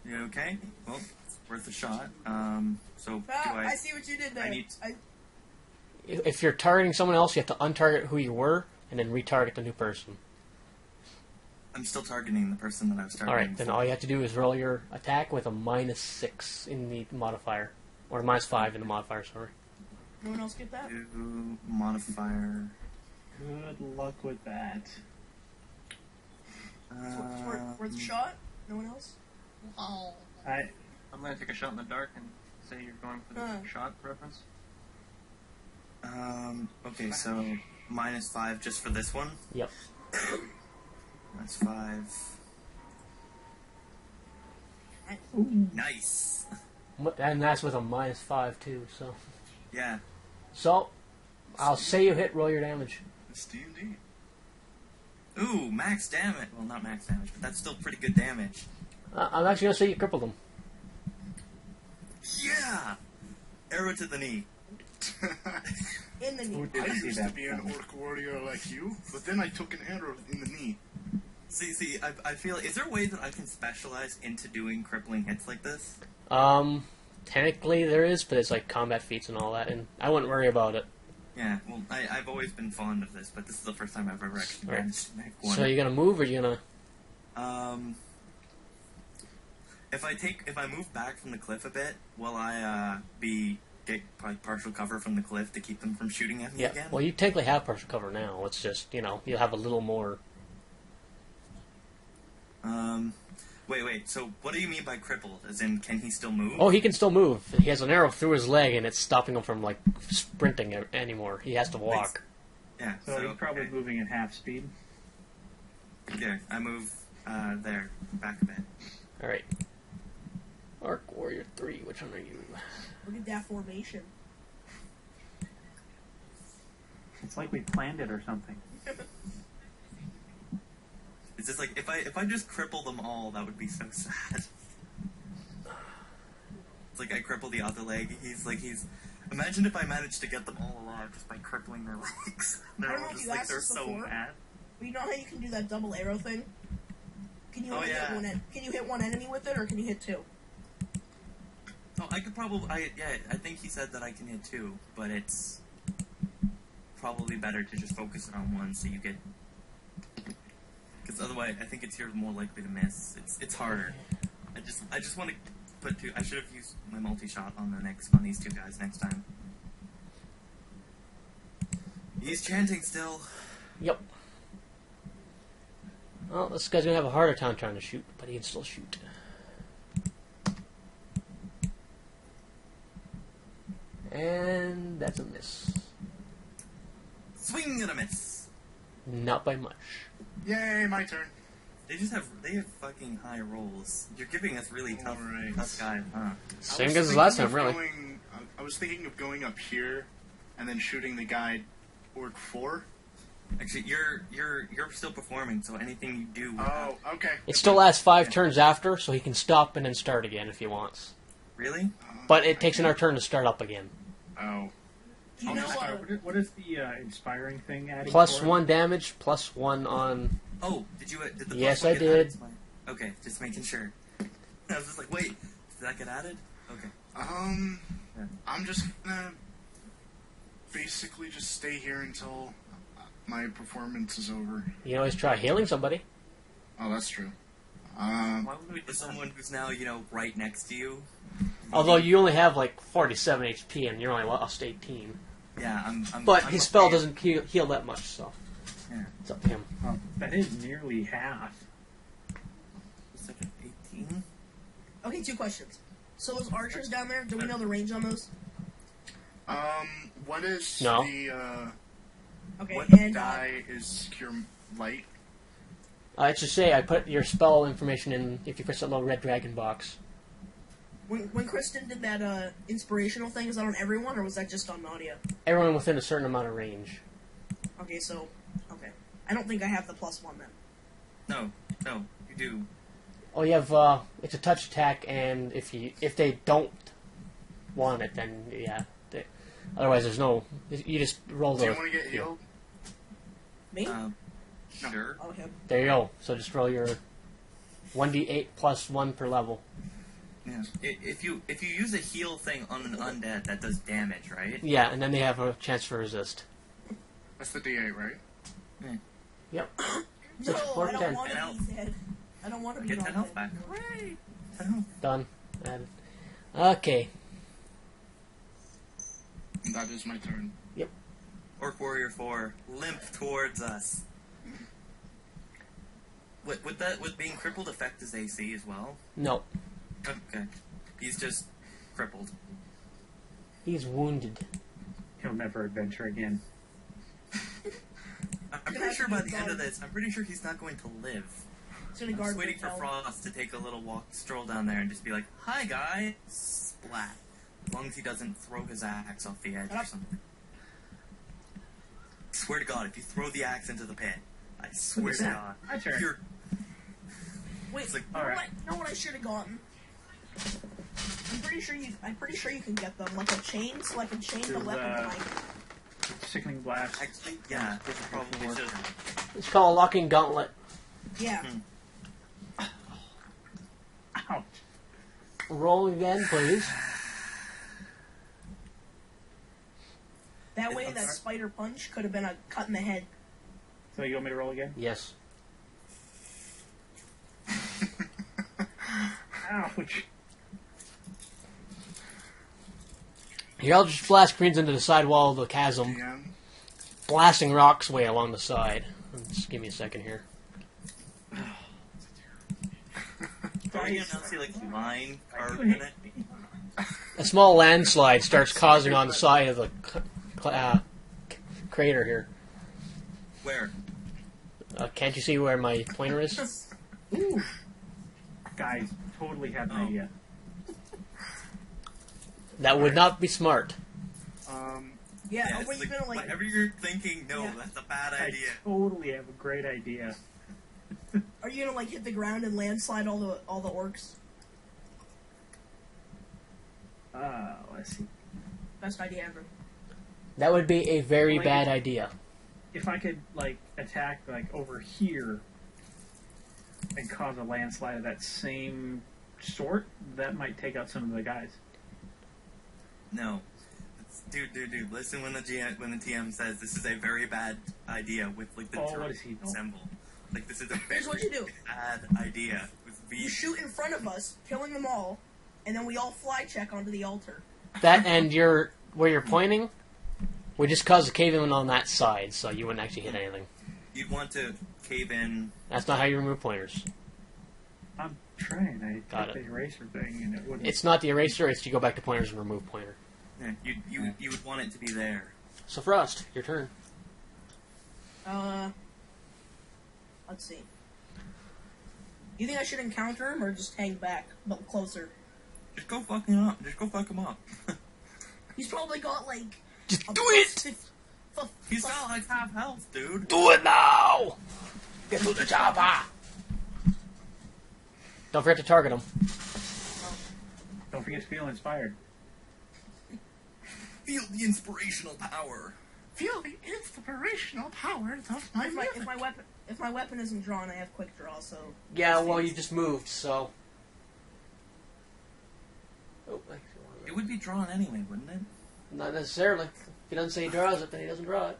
You okay? Well, it's worth a shot. So do Ah, I... I see what you did there. I need- If you're targeting someone else, you have to untarget who you were and then retarget the new person. I'm still targeting the person that I was targeting. Alright, then before. all you have to do is roll your attack with a -6 in the modifier. Or -5 in the modifier, sorry. No one else get that? Do modifier... Good luck with that. It's worth a shot? No one else? Oh. I'm gonna take a shot in the dark and say you're going for the shot preference. Okay, so -5 just for this one? Yep. That's 5. Nice! And that's with a -5 too, so... Yeah. So, I'll say you hit, roll your damage. It's D&D. Ooh, max damage. Well, not max damage, but that's still pretty good damage. I'm actually going to say you crippled him. Yeah! Arrow to the knee. In the knee. Who I didn't see used to that be an coming? orc warrior like you, but then I took an arrow in the knee. See, I feel... Is there a way that I can specialize into doing crippling hits like this? Technically there is, but it's like combat feats and all that, and I wouldn't worry about it. Yeah, well, I've always been fond of this, but this is the first time I've ever actually Right. managed to make one. So you're going to move, or you're going to... If I move back from the cliff a bit, will I get partial cover from the cliff to keep them from shooting at me Yeah, again? well, you technically have partial cover now. It's just, you'll have a little more... Wait, so what do you mean by crippled? As in, can he still move? Oh, he can still move. He has an arrow through his leg, and it's stopping him from, like, sprinting anymore. He has to walk. Yeah, So he's probably okay. moving at half speed. There, I move, there, back a bit. Alright. Arc Warrior 3, which one are you? Look at that formation. It's like we planned it or something. It's just like, if I just cripple them all, that would be so sad. It's like I cripple the other leg, imagine if I managed to get them all alive just by crippling their legs. I They're don't know all if just you like, asked they're this so before. mad. But you know how you can do that double arrow thing? Can you Oh, only yeah. hit one? Can you hit one enemy with it, or can you hit two? Oh, I could probably, I think he said that I can hit 2, but it's probably better to just focus it on one so you get, because otherwise I think you're more likely to miss. It's harder. I just want to put 2, I should have used my multi-shot on these 2 guys next time. He's chanting still. Yep. Well, this guy's going to have a harder time trying to shoot, but he can still shoot. And that's a miss. Swing and a miss. Not by much. Yay, my turn. They have fucking high rolls. You're giving us really tough Alright. guys, huh? Same I was as last time, thinking really. of I was thinking of going up here and then shooting the guy Orc 4. Actually, you're still performing, so anything you do. Oh, okay. It still lasts 5 turns after, so he can stop and then start again if he wants. Really? But it takes another turn to start up again. Oh. Do you know What is the inspiring thing adding? Plus for it? 1 damage, plus 1 on... Oh, did the Yes, plus one I get added did. to my- Okay, just making sure. I was just like, wait, did that get added? Okay. I'm just gonna basically just stay here until my performance is over. You can always try healing somebody. Oh, that's true. Why would we do With that? someone who's now, right next to you. Although you only have like 47 HP and you're only lost 18. Yeah, I'm But I'm his spell afraid- doesn't heal that much, so Yeah. it's up to him. That is nearly half. It's like an 18. Okay, 2 questions. So those archers down there, do we know the range on those? What is No. Okay, what and die is cure light? It should say I put your spell information in if you press that little red dragon box. when Kristen did that inspirational thing, is that on everyone or was that just on Nadia? Everyone within a certain amount of range. Okay, I don't think I have the +1 then. No, you do. Oh, you have it's a touch attack, and if they don't want it, then yeah. Otherwise, there's no. You just roll Do you the. want to get healed? Me? Sure. Oh, him. There you go. So just roll your 1d8 plus 1 per level. Yeah. If you use a heal thing on an undead, that does damage, right? Yeah, and then they have a chance for resist. That's the D8, right? Yep. No, four, I don't 10. want to 10 be dead. I don't want to be Get 10 dead. health back. Hooray! 10 health. Done. Added. Okay. That is my turn. Orc Warrior 4, limp towards us. Would being crippled affect his AC as well? No. Okay. He's just crippled. He's wounded. He'll never adventure again. I'm pretty sure by the end of this, I'm pretty sure he's not going to live. It's gonna I'm guard just waiting for Hotel. Frost to take a little stroll down there and just be like, "Hi, guy!" Splat. As long as he doesn't throw his axe off the edge or something. I swear to God, if you throw the axe into the pit, I swear to God, My turn. you're. Wait, It's like, Alright. you know what I should have gotten? I'm pretty sure you can get them like a chain, so I can chain the There's, weapon to my. Sickening blast. actually, yeah, this probably should. It's called a locking gauntlet. Yeah. Ouch. Roll again, please. That way, that spider punch could have been a cut in the head. So you want me to roll again? Yes. Ouch. Your Eldritch Blast screens into the side wall of the chasm, DM. blasting rocks way along the side. Just give me a second here. Are you gonna see like line carved in it? A small landslide starts causing on the side of the crater here. Where? Can't you see where my pointer is? Ooh. Guys, totally have an Oh. idea. That would not be smart. Yeah. Yeah, or it's were you like, gonna like? whatever you're thinking, no, Yeah. that's a bad I idea. totally have a great idea. Are you gonna like hit the ground and landslide all the orcs? Let's see. Best idea ever. That would be a very Like- bad idea. If I could, like, attack, like, over here and cause a landslide of that same sort, that might take out some of the guys. No. Dude, listen when the TM says this is a very bad idea with like the Oh, turret what is he- symbol. Like this is a Here's what very you do. bad idea with You V. shoot in front of us, killing them all, and then we all fly check onto the altar. That and where you're pointing would just cause a cave in on that side, so you wouldn't actually hit anything. You'd want to cave in. That's not how you remove pointers. I'm trying. I Got hit it. the eraser thing and it wouldn't. It's not the eraser, it's you go back to pointers and remove pointer. Yeah, you would want it to be there. So Frost, your turn. Let's see. You think I should encounter him or just hang back, but closer? Just go fuck him up. Just go fuck him up. He's probably got like. Just a do plus it! fif- f- He's plus- got like half health, dude. Do it now! Get to the chopper! Don't forget to target him. Don't forget to feel inspired. Feel the inspirational power. Feel the inspirational power of my If my weapon isn't drawn, I have quick draw. So Yeah, well, you just moved, so. be drawn anyway, wouldn't it? Not necessarily. If he doesn't say he draws it, then he doesn't draw it.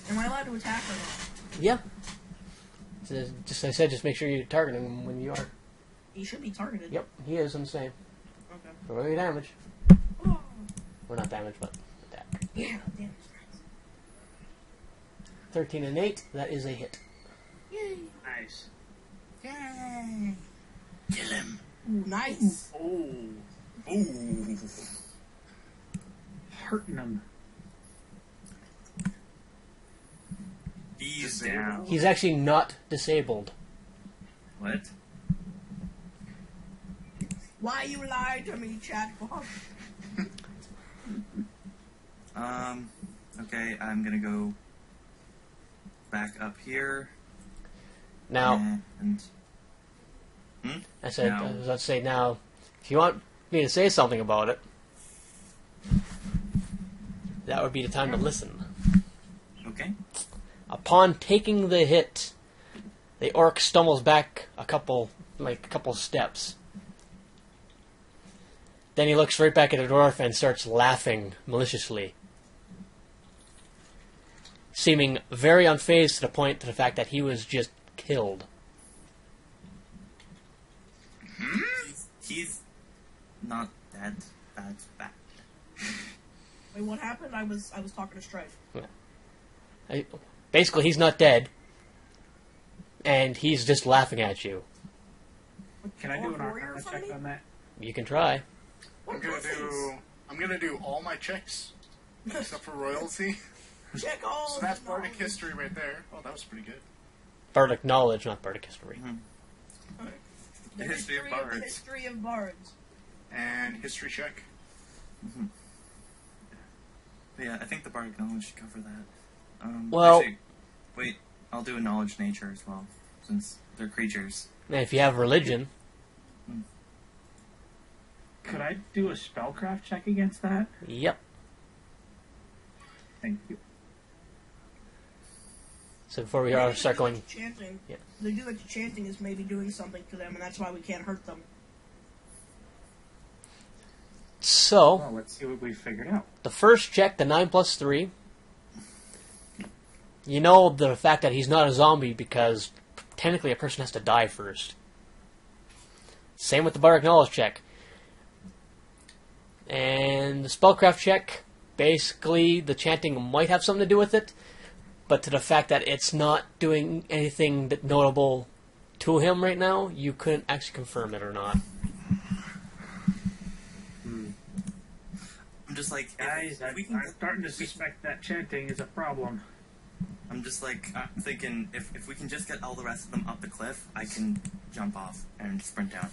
Am I allowed to attack or not? Yeah. So just I said, just make sure you target him when you are. He should be targeted. Yep, he is. I'm saying. Okay. Roll your damage. Oh. Or not damage, but attack. Yeah, damn. 13 and 8. That is a hit. Yay. Nice. Yay. Kill him. Ooh, nice. Oh. Ooh. Hurting him. He's Disabled. down. He's actually not disabled. What? Why you lied to me, chatbot? Okay, I'm gonna go back up here. Now, And... I said, Now. I was about to say, now, if you want me to say something about it, that would be the time to listen. Okay. Upon taking the hit, the orc stumbles back a couple steps. Then he looks right back at the dwarf and starts laughing maliciously, seeming very unfazed to the point to the fact that he was just killed. He's not that bad. Wait, what happened? I was talking to Strife. Basically, he's not dead, and he's just laughing at you. Can I do an Warrior arcana check fighting? on that? You can try. I'm gonna do all my checks except for royalty. Check all. So that's the bardic knowledge. history right there. Oh, that was pretty good. Bardic knowledge, not bardic history. The History of the bards. history of bards. And history check. Yeah, I think the bardic knowledge should cover that. Well- actually, wait, I'll do a knowledge nature as well, since they're creatures. And if you have religion, Could I do a spellcraft check against that? yep. Thank you. So before we Maybe start they do going, like the chanting. Yeah. They do like the chanting is maybe doing something to them, and that's why we can't hurt them. so Well, let's see what we figured out. the first check, the 9 plus 3, you know the fact that he's not a zombie because technically a person has to die first. Same with the bardic knowledge check. And the spellcraft check, basically the chanting might have something to do with it, but to the fact that it's not doing anything that notable to him right now, you couldn't actually confirm it or not. I'm just like, Guys, if we can, I'm starting to suspect that chanting is a problem. I'm just like thinking if we can just get all the rest of them up the cliff, I can jump off and sprint down.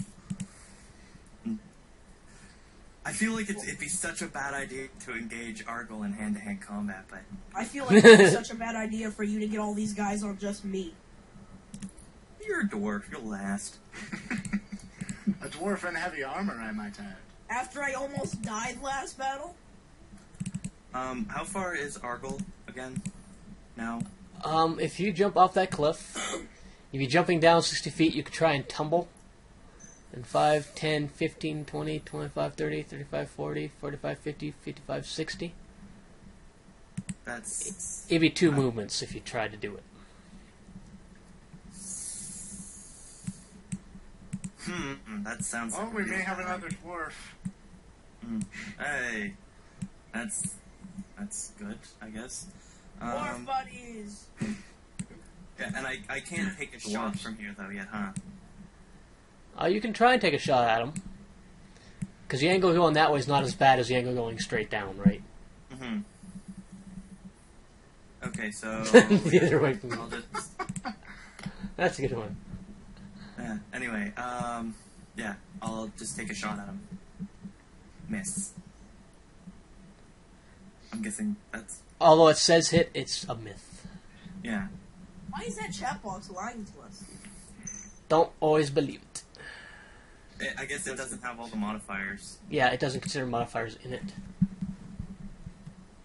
I feel like it'd be such a bad idea to engage Argyle in hand-to-hand combat, but I feel like it's such a bad idea for you to get all these guys on just me. you're a dwarf, you'll last. A dwarf and heavy armor, I might add. After I almost died last battle, How far is Argyle again? Now? If you jump off that cliff, if you're jumping down 60 feet, you could try and tumble. And 5, 10, 15, 20, 25, 30, 35, 40, 45, 50, 55, 60. That's... It'd be 2 movements if you tried to do it. That sounds Oh, like a we real may have bad another dwarf. Hey, that's good, I guess. dwarf buddies. Yeah, and I can't take a shot from here though yet, huh? You can try and take a shot at him. Because the angle going that way is not as bad as the angle going straight down, right? Mm-hmm. Okay, so The other way from I'll just That's a good one. anyway, yeah, I'll just take a shot at him. Miss. I'm guessing that's Although it says hit, it's a myth. yeah. Why is that chat box lying to us? Don't always believe it. I guess it doesn't have all the modifiers. Yeah, it doesn't consider modifiers in it.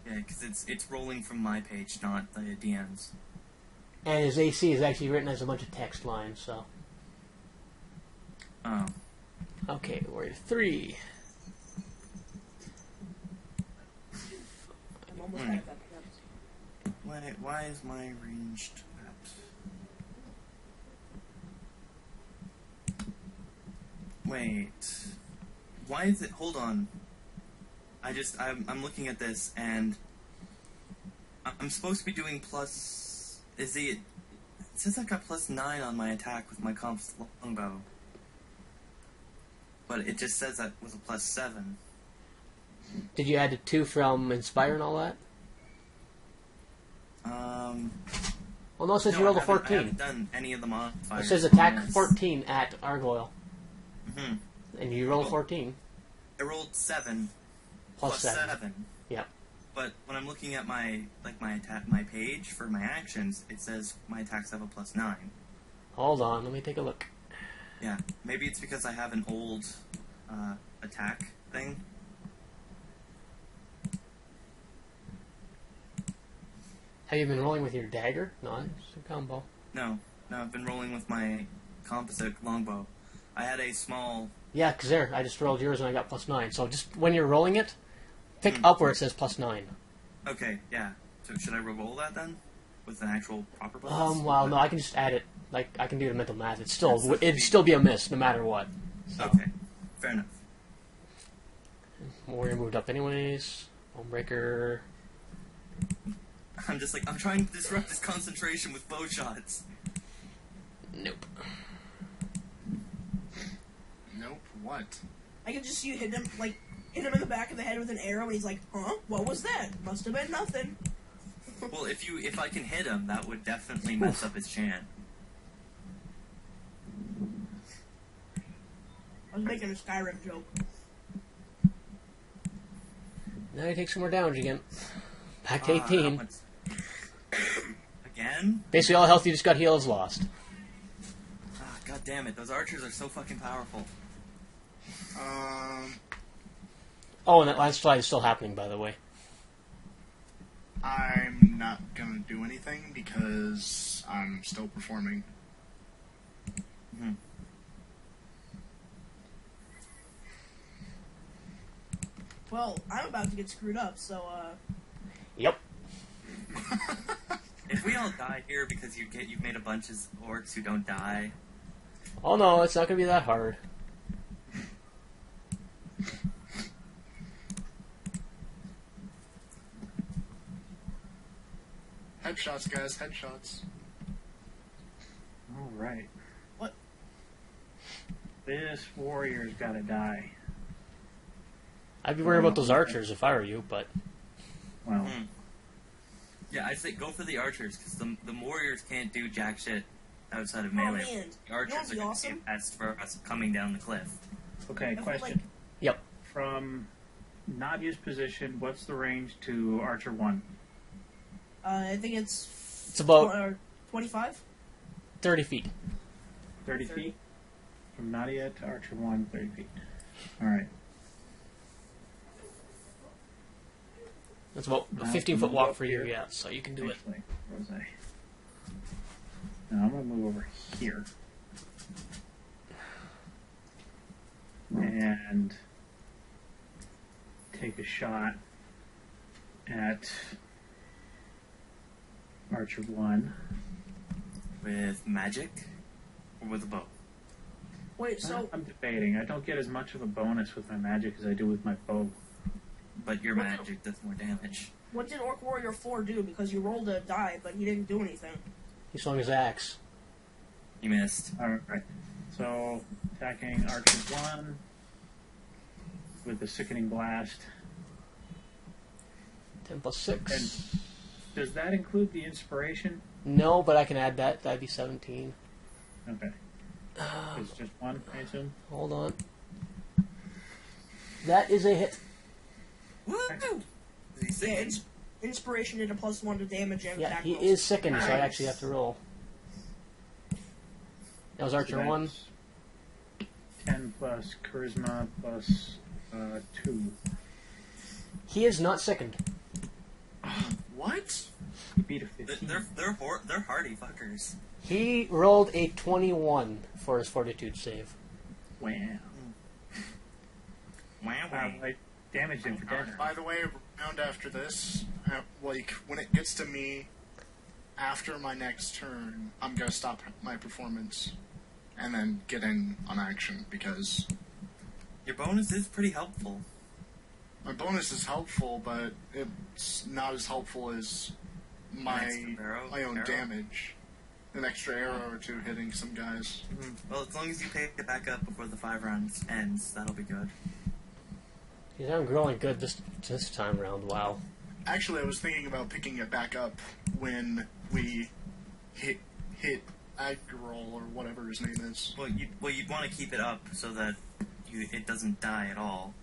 Yeah, because it's rolling from my page, not the DM's. And his AC is actually written as a bunch of text lines, so. Oh. Okay, Warrior 3. almost out of that. Why is my ranged at? Wait. Why is it? Hold on. I'm looking at this and I'm supposed to be doing plus. Is it? It says I got +9 on my attack with my comp's longbow, but it just says that was a +7. Did you add the 2 from Inspire and all that? Well, no, it says you rolled a 14. I haven't done any of the modifiers. It says attack 14 at Argoyle. Mm-hmm. And you rolled 14. I rolled 7 Plus 7. Yep. But when I'm looking at my my page for my actions, it says my attacks have a +9. Hold on, let me take a look. Yeah, maybe it's because I have an old attack thing. Have you been rolling with your dagger? No, it's a combo. No, I've been rolling with my composite longbow. I had a small. Yeah, because there, I just rolled yours and I got +9. So just when you're rolling it, pick up where it says +9. Okay, yeah. So should I roll that then? With an actual proper bonus? Well, no, I can just add it. Like, I can do the mental math. It'd still be a miss, no matter what. So. Okay, fair enough. Warrior moved up anyways. Homebreaker. I'm trying to disrupt his concentration with bow shots. Nope. Nope. What? I can just see you hit him in the back of the head with an arrow, and he's like, "Huh? What was that? Must have been nothing." Well, if I can hit him, that would definitely mess up his chant. I was making a Skyrim joke. Now he takes some more damage again. Back to 18. Again? Basically, all health you just got healed is lost. God damn it! Those archers are so fucking powerful. Oh, and that landslide is still happening, by the way. I'm not gonna do anything because I'm still performing. Mm-hmm. Well, I'm about to get screwed up, so Yep. If we all die here because you've made a bunch of orcs who don't die. Oh no, it's not going to be that hard. Headshots, guys, headshots. All right. What? This warrior's got to die. I'd be worried about those archers if I were you, but... Well, Yeah, I say go for the archers, because the warriors can't do jack shit outside of Oh, melee. man. The archers That'd are be going awesome. to be a pest for us coming down the cliff. okay, I feel question. like- Yep. From Nadia's position, what's the range to Archer 1? I think it's about 25. 30 feet. 30 feet? From Nadia to Archer 1, 30 feet. Alright. That's about a 15-foot walk for you, yeah, so you can do it. Actually, where was I? Now I'm going to move over here. And take a shot at Archer 1. With magic? Or with a bow? Wait, so I'm debating. I don't get as much of a bonus with my magic as I do with my bow. But your What magic does more damage. what did Orc Warrior 4 do? Because you rolled a die, but he didn't do anything. He swung his axe. You missed. Alright. So, attacking Archer 1 with the Sickening Blast. 10 plus 6. And does that include the inspiration? No, but I can add that. That'd be 17. Okay. It's just one, I assume? Hold on. That is a hit. Woo! Is he Yeah, sickened? Inspiration did a +1 to damage and Yeah, attack he rolls. is sickened, so I Nice. actually have to roll. That was Archer 1. 10 plus Charisma plus 2. He is not sickened. What? He beat a 15. They're hardy fuckers. He rolled a 21 for his fortitude save. Wow. Wow, wow. damage him for death. By the way, round after this, like, when it gets to me, after my next turn, I'm gonna stop my performance and then get in on action, because Your bonus is pretty helpful. my bonus is helpful, but it's not as helpful as my own damage. An extra arrow or two hitting some guys. Well, as long as you pay it back up before the 5 rounds ends, that'll be good. He's not growing good this time around. Wow. Actually, I was thinking about picking it back up when we hit Aggerol, or whatever his name is. Well, you'd want to keep it up so that it doesn't die at all.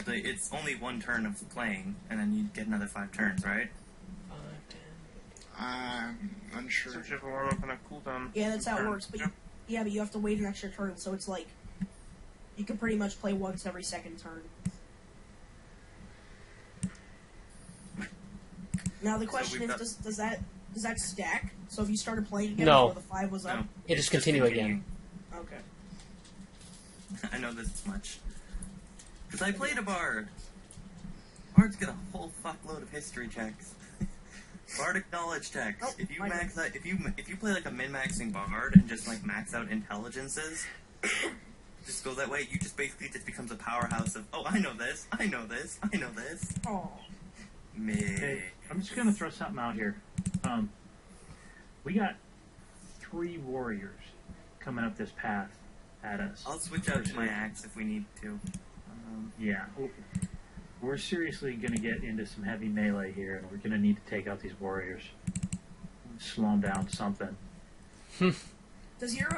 But it's only 1 turn of playing, and then you get another 5 turns, right? 5, 10. I'm unsure. So just warm up on a cooldown. Yeah, that's how it works. But but you have to wait an extra turn, so it's like you can pretty much play once every second turn. Now the question is, does that stack? So if you started playing again No. before the 5 was up, No. It just continue again. okay. I know this much. Because I played a bard. Bards get a whole fuckload of history checks. Bardic knowledge checks. Oh, if you I know. max out, if you play like a min-maxing bard and just like max out intelligences, just go that way. You just basically just becomes a powerhouse of I know this, I know this, I know this. Oh. Me. Okay, I'm just going to throw something out here. We got 3 warriors coming up this path at us. I'll switch out to my axe if we need to. Yeah. We're seriously going to get into some heavy melee here, and we're going to need to take out these warriors. Slow them down something. Does your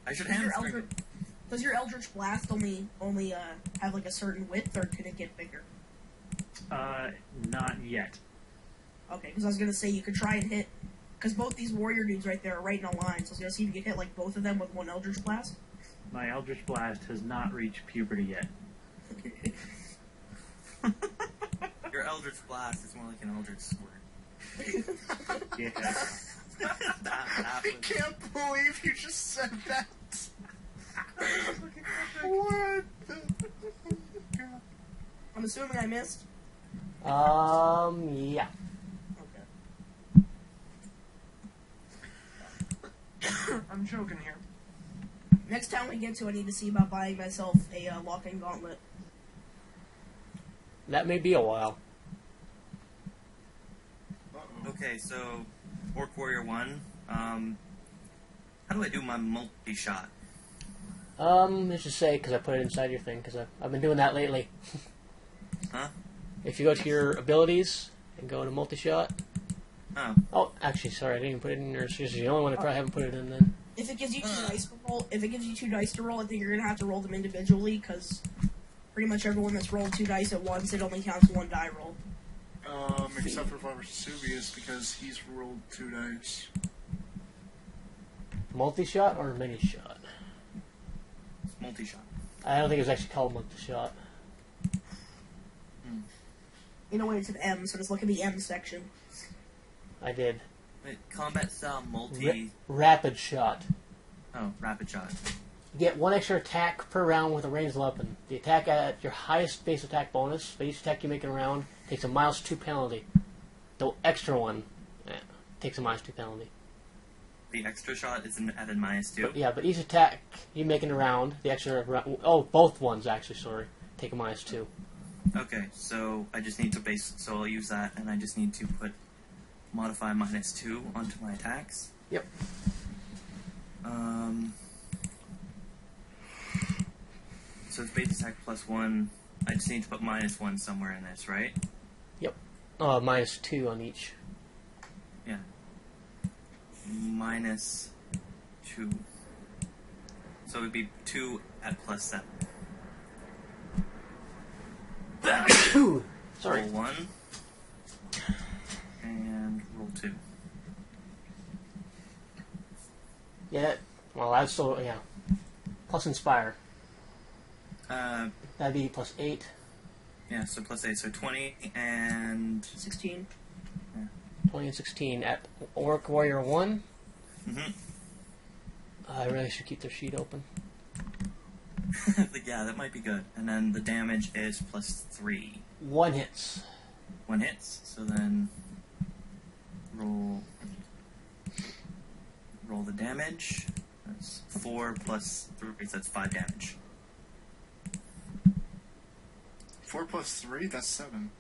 I should does your hamstring. Eldritch, does your Eldritch Blast only have like a certain width, or could it get bigger? Not yet. Okay, because I was gonna say you could try and hit, because both these warrior dudes right there are right in a line. So I was gonna see if you could hit like both of them with one Eldritch Blast. My Eldritch Blast has not reached puberty yet. Your Eldritch Blast is more like an Eldritch Squirt. Yeah. I can't believe you just said that. What the God. I'm assuming I missed. Yeah. Okay. I'm joking here. Next time we get to, I need to see about buying myself a lock-in gauntlet. That may be a while. Okay, so Orc Warrior 1. How do I do my multi-shot? Let's just say, because I put it inside your thing, because I've been doing that lately. Huh? If you go to your abilities and go to multi-shot. Oh. Oh, actually, sorry, I didn't even put it in there. She's the only one I probably haven't put it in then. If it gives you 2 dice to roll, I think you're gonna have to roll them individually, because pretty much everyone that's rolled 2 dice at once, it only counts 1 die roll. Except for Vesuvius, because he's rolled 2 dice. Multi-shot or mini-shot? It's multi-shot. I don't think it was actually called multi-shot. You know when it's an M, so just look at the M section. I did. Wait, combat style multi... Rapid shot. Oh, rapid shot. You get 1 extra attack per round with a ranged weapon. The attack at your highest base attack bonus, for each attack you make in a round, takes a -2 penalty. The extra one takes a -2 penalty. The extra shot is added -2. But each attack you make in a round, the extra both ones actually, sorry, take a -2. Okay, so I just need to so I'll use that, and I just need to modify -2 onto my attacks. Yep. So it's base attack +1. I just need to put -1 somewhere in this, right? Yep. -2 on each. Yeah. -2. So it would be 2 at +7. Sorry. Roll 1. And roll 2. Yeah. Well, that's still Plus inspire. That'd be +8. Yeah, so +8, so 20 and 16. 20 and 16 at Orc Warrior 1. Mm-hmm. I really should keep their sheet open. Yeah, that might be good. And then the damage is +3. 1 hits. 1 hits. So then roll the damage. That's 4 plus 3, so that's 5 damage. 4 plus 3, that's 7.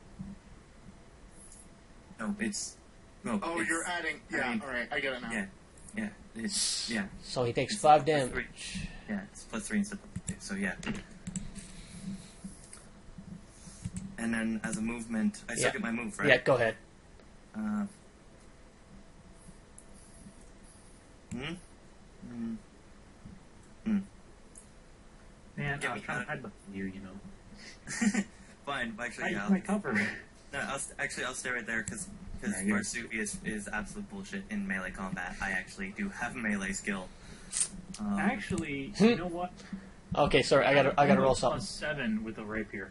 No, it's no. Oh, it's, you're adding. Yeah, alright, I get it now. Yeah, it's yeah. So he takes 5 Plus damage. 3. Yeah, it's +3 instead of 2. So yeah. And then as a movement, I still Yeah. get my move, right? Yeah, go ahead. Hmm? Man, Get I me was trying out. to hide behind you, you know. Fine, actually, yeah. My cover. No, I'll stay right there because Yeah, you're- Marsupi is absolute bullshit in melee combat. I actually do have melee skill. Actually, you know what? Okay, sorry, I gotta roll something. +7 with a rapier.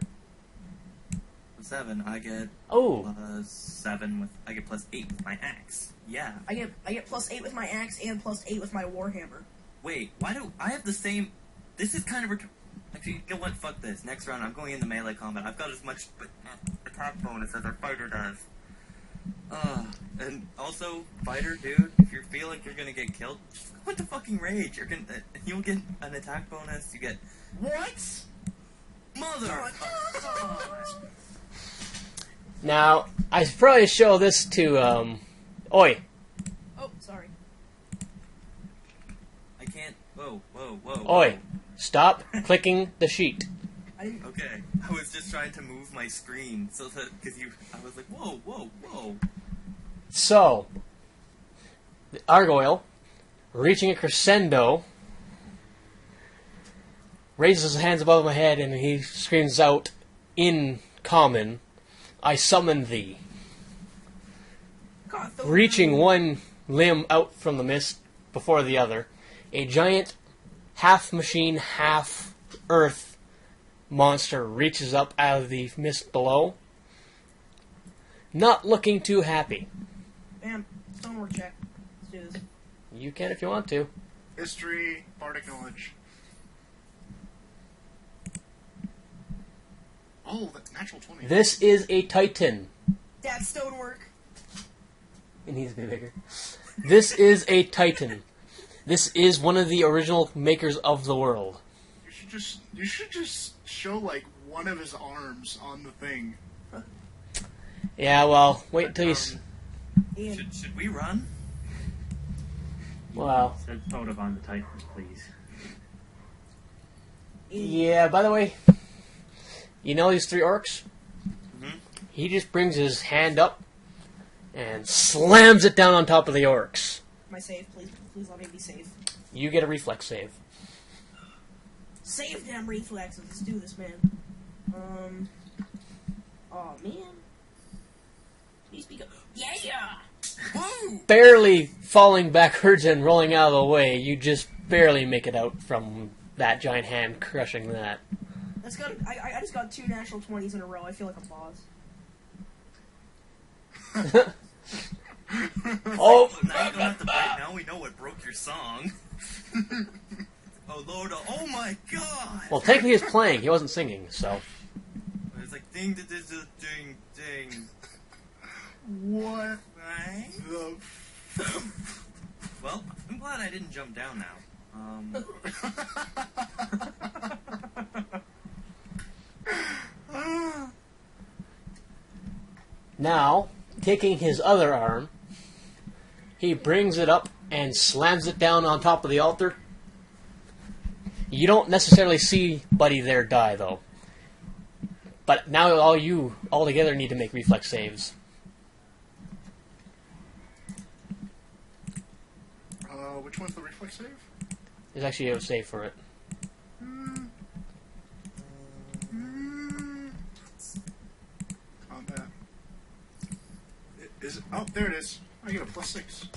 7, I get Oh, +7 with I get +8 with my axe. Yeah. I get +8 with my axe and +8 with my warhammer. Wait, why do I have the same? This is kind of actually. You know what? Fuck this. Next round, I'm going into melee combat. I've got as much attack bonus as our fighter does. And also, fighter dude, if you feel like you're gonna get killed, just go into fucking rage. You'll get an attack bonus. You get What? mother. now I should probably show this to Oi. Oh, sorry. I can't. Whoa. Oi, stop clicking the sheet. I didn't. Okay, I was just trying to move my screen so that I was like, whoa. So, the Argoyle, reaching a crescendo, raises his hands above my head and he screams out in common, "I summon thee." God, Reaching one limb out from the mist before the other, a giant half machine, half earth monster reaches up out of the mist below, not looking too happy. Bam. Stonework check. Let's do this. You can if you want to. History, bardic knowledge. Oh, that natural 20. This is a Titan. That's stonework. It needs to be bigger. This is a Titan. This is one of the original makers of the world. You should just show like one of his arms on the thing. Yeah, well, wait until you... Ian. Should we run? Well, Said photo on the Titans, please. yeah, by the way, you know these 3 orcs? Mm-hmm. He just brings his hand up and slams it down on top of the orcs. My save, please. Please let me be safe. You get a reflex save. Save them reflexes. Let's do this, man. Oh man. Please be good. Yeah. Woo! Barely falling backwards and rolling out of the way, you just barely make it out from that giant hand crushing that. That's got. I just got 2 natural 20s in a row. I feel like a boss. Oh! Now you don't have to break. Now we know what broke your song. Oh Lord! Oh my God! Well, technically he was playing, he wasn't singing, so... It's like ding, ding, ding, ding. What Right? the Well, I'm glad I didn't jump down now. Now, taking his other arm, he brings it up and slams it down on top of the altar. You don't necessarily see Buddy there die, though. But now all together need to make reflex saves. Which one's the reflex save? There's actually a save for it. Combat. Is it? Oh, there it is. I get a +6.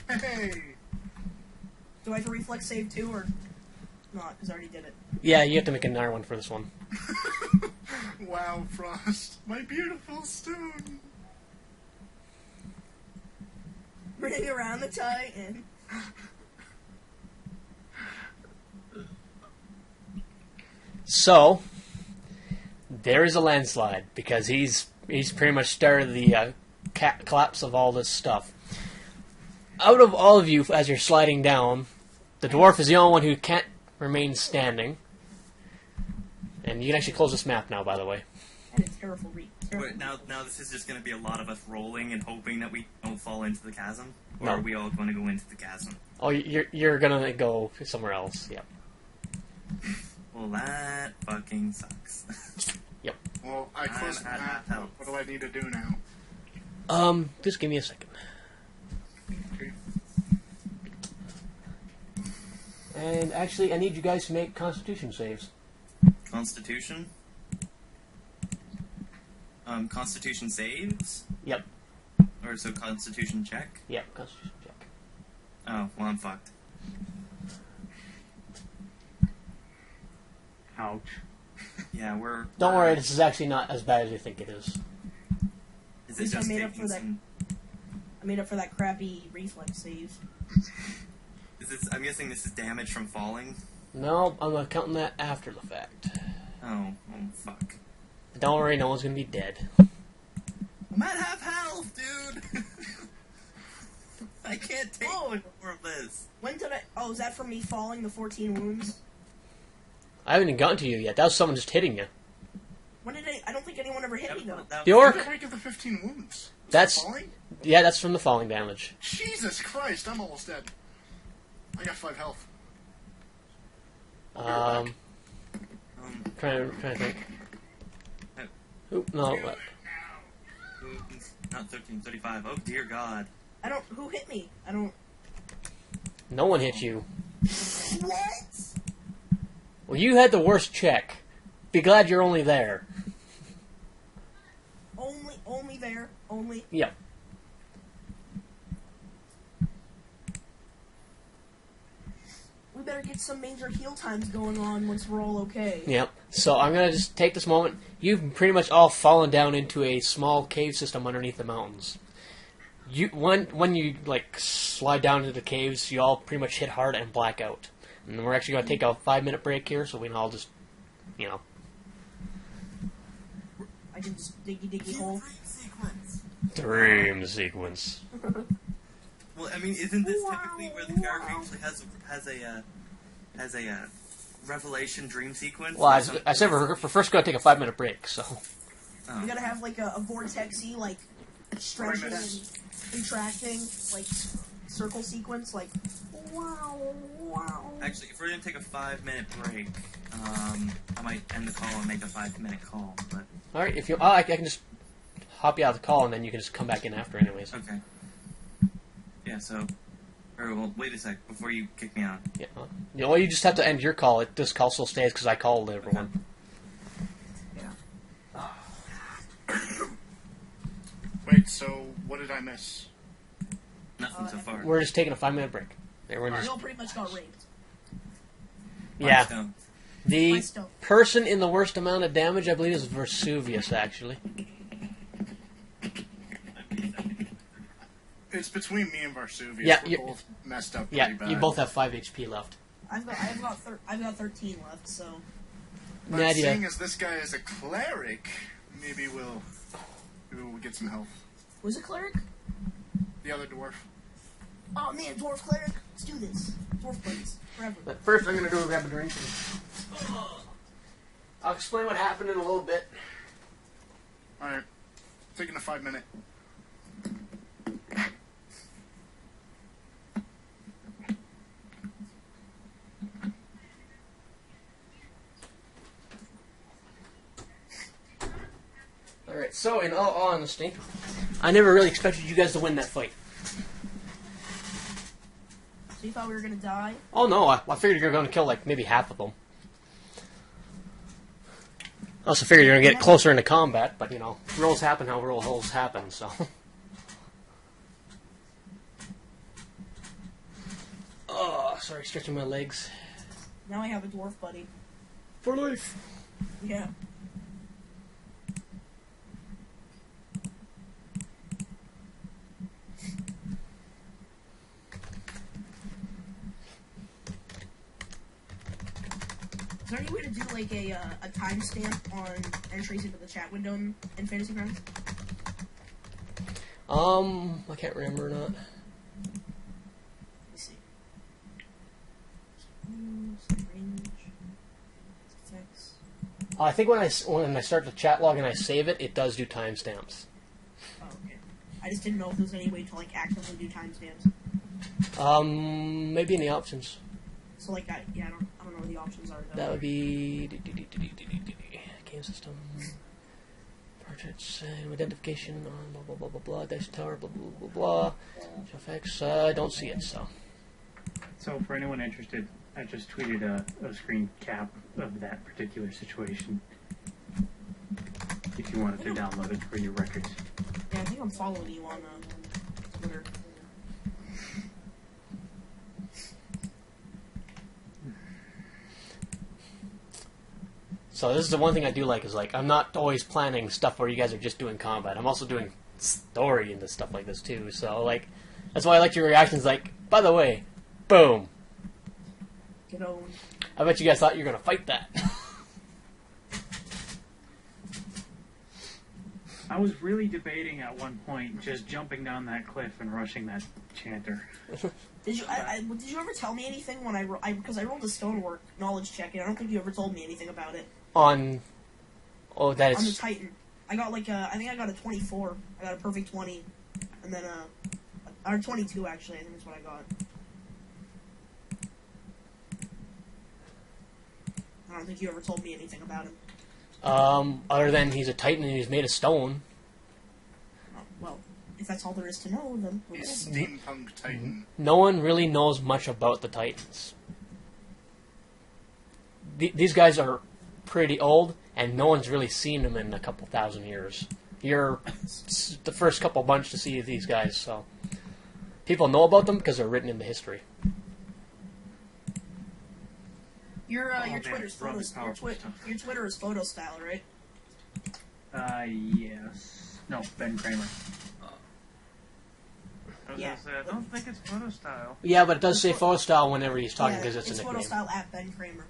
Hey! Do I have to reflex save too, or not? Because I already did it. Yeah, you have to make another one for this one. Wow, Frost, my beautiful stone. Bring around the Titan. So there is a landslide because he's pretty much started the collapse of all this stuff. Out of all of you, as you're sliding down, the dwarf is the only one who can't remain standing. And you can actually close this map now, by the way. And it's terrible. Wait, now this is just going to be a lot of us rolling and hoping that we don't fall into the chasm? Or No. are we all going to go into the chasm? Oh, you're gonna go somewhere else. Yep. Well, that fucking sucks. Well, I closed the map. What do I need to do now? Just give me a second. Okay. And actually, I need you guys to make Constitution saves. Constitution? Constitution saves? Yep. Or so Constitution check? Yep, Constitution check. Oh, well, I'm fucked. Ouch. Yeah, Don't worry, this is actually not as bad as you think it is. Is At least it I just made up taking for that. some... I made up for that crappy reflex save. Is this, I'm guessing this is damage from falling? No, I'm counting that after the fact. Oh fuck. Don't worry, no one's gonna be dead. I'm at half health, dude! I can't take more of this. When did I? Oh, is that from me falling the 14 wounds? I haven't even gotten to you yet. That was someone just hitting you. When did I don't think anyone ever hit me though. The orc? How did I get the 15 wounds? That's Falling? yeah, that's from the falling damage. Jesus Christ, I'm almost dead. I got 5 health. Trying to think. Oop, no. What? Not 1335. Oh dear God. I don't. Who hit me? I don't. No one hit you. What? Well, you had the worst check. Be glad you're only there. Only there. Only. Yep. We better get some major heal times going on once we're all okay. Yep. So I'm gonna just take this moment. You've pretty much all fallen down into a small cave system underneath the mountains. When you like slide down into the caves, you all pretty much hit hard and black out. And we're actually gonna take a 5-minute break here, so we can all just, I can just diggy hole. dream sequence. Well, I mean, isn't this typically where the character usually has a revelation dream sequence? Well, I said we're first gonna take a 5-minute break, so. Oh. We gotta have like a vortexy, like stretching and contracting, like circle sequence, like wow. Actually, if we're gonna take a 5-minute break, I might end the call and make a 5-minute call. But All right, if you, I can just hop you out of the call, and then you can just come back in after, anyways. okay. Yeah. So, or well, wait a sec before you kick me out. Yeah. Well, you just have to end your call. This call still stays because I called everyone. Wait, so what did I miss? Nothing so far. We're just taking a 5-minute break. Everyone just, Bill pretty much got raped. yeah. Stone. The My stone. person in the worst amount of damage, I believe, is Vesuvius, actually. It's between me and Varsuvius. Yeah, We're you- both messed up Yeah, pretty bad. you both have 5 HP left. I've got 13 left, so But Nadia. seeing as this guy is a cleric, maybe we'll get some help. who's a cleric? The other dwarf. Oh man, dwarf cleric. Let's do this. Dwarf plays forever. But first, I'm going to go grab a drink. I'll explain what happened in a little bit. Alright. Taking a 5-minute. Alright, so in all honesty, I never really expected you guys to win that fight. So you thought we were gonna die? Oh no, I figured you were going to kill like maybe half of them. I also figured you were going to get closer into combat, but rolls happen how rolls happen, so. Oh, sorry, stretching my legs. Now I have a dwarf buddy. For life. Yeah. Is there any way to do like a timestamp on entries into the chat window in Fantasy Grounds? I can't remember or not. Let me see. Range. Effects. I think when I start the chat log and I save it, it does do timestamps. Oh, okay. I just didn't know if there's any way to like actively do timestamps. Maybe in the options. So like I don't know what the options are. Though. That would be game system, portraits, identification, blah blah blah blah blah, dash tower, blah blah blah blah. Effects. I don't see it, so. So for anyone interested, I just tweeted a screen cap of that particular situation. If you wanted to download it for your records. Yeah, I think I'm following you on Twitter. So this is the one thing I do like is like I'm not always planning stuff where you guys are just doing combat. I'm also doing story and stuff like this too. So like that's why I like your reactions. Like, by the way, boom. Get on. I bet you guys thought you were gonna fight that. I was really debating at one point just jumping down that cliff and rushing that chanter. Did you ever tell me anything when because I rolled a stonework knowledge check and I don't think you ever told me anything about it. On that On the is Titan. I got like I think I got a 24. I got a perfect 20. And then or 22 actually, I think is what I got. I don't think you ever told me anything about him. other than he's a Titan and he's made of stone. Oh, well, if that's all there is to know, then okay. Steampunk Titan. No one really knows much about the Titans. These guys are pretty old, and no one's really seen them in a couple thousand years. You're the first couple bunch to see these guys, so people know about them because they're written into history. Your Twitter's photo your Twitter is photo style, right? Yes. No, Ben Kramer. I was Yeah. gonna say, I don't think it's photo style. Yeah, but it does say photo style whenever he's talking because it's a photo nickname. style at Ben Kramer.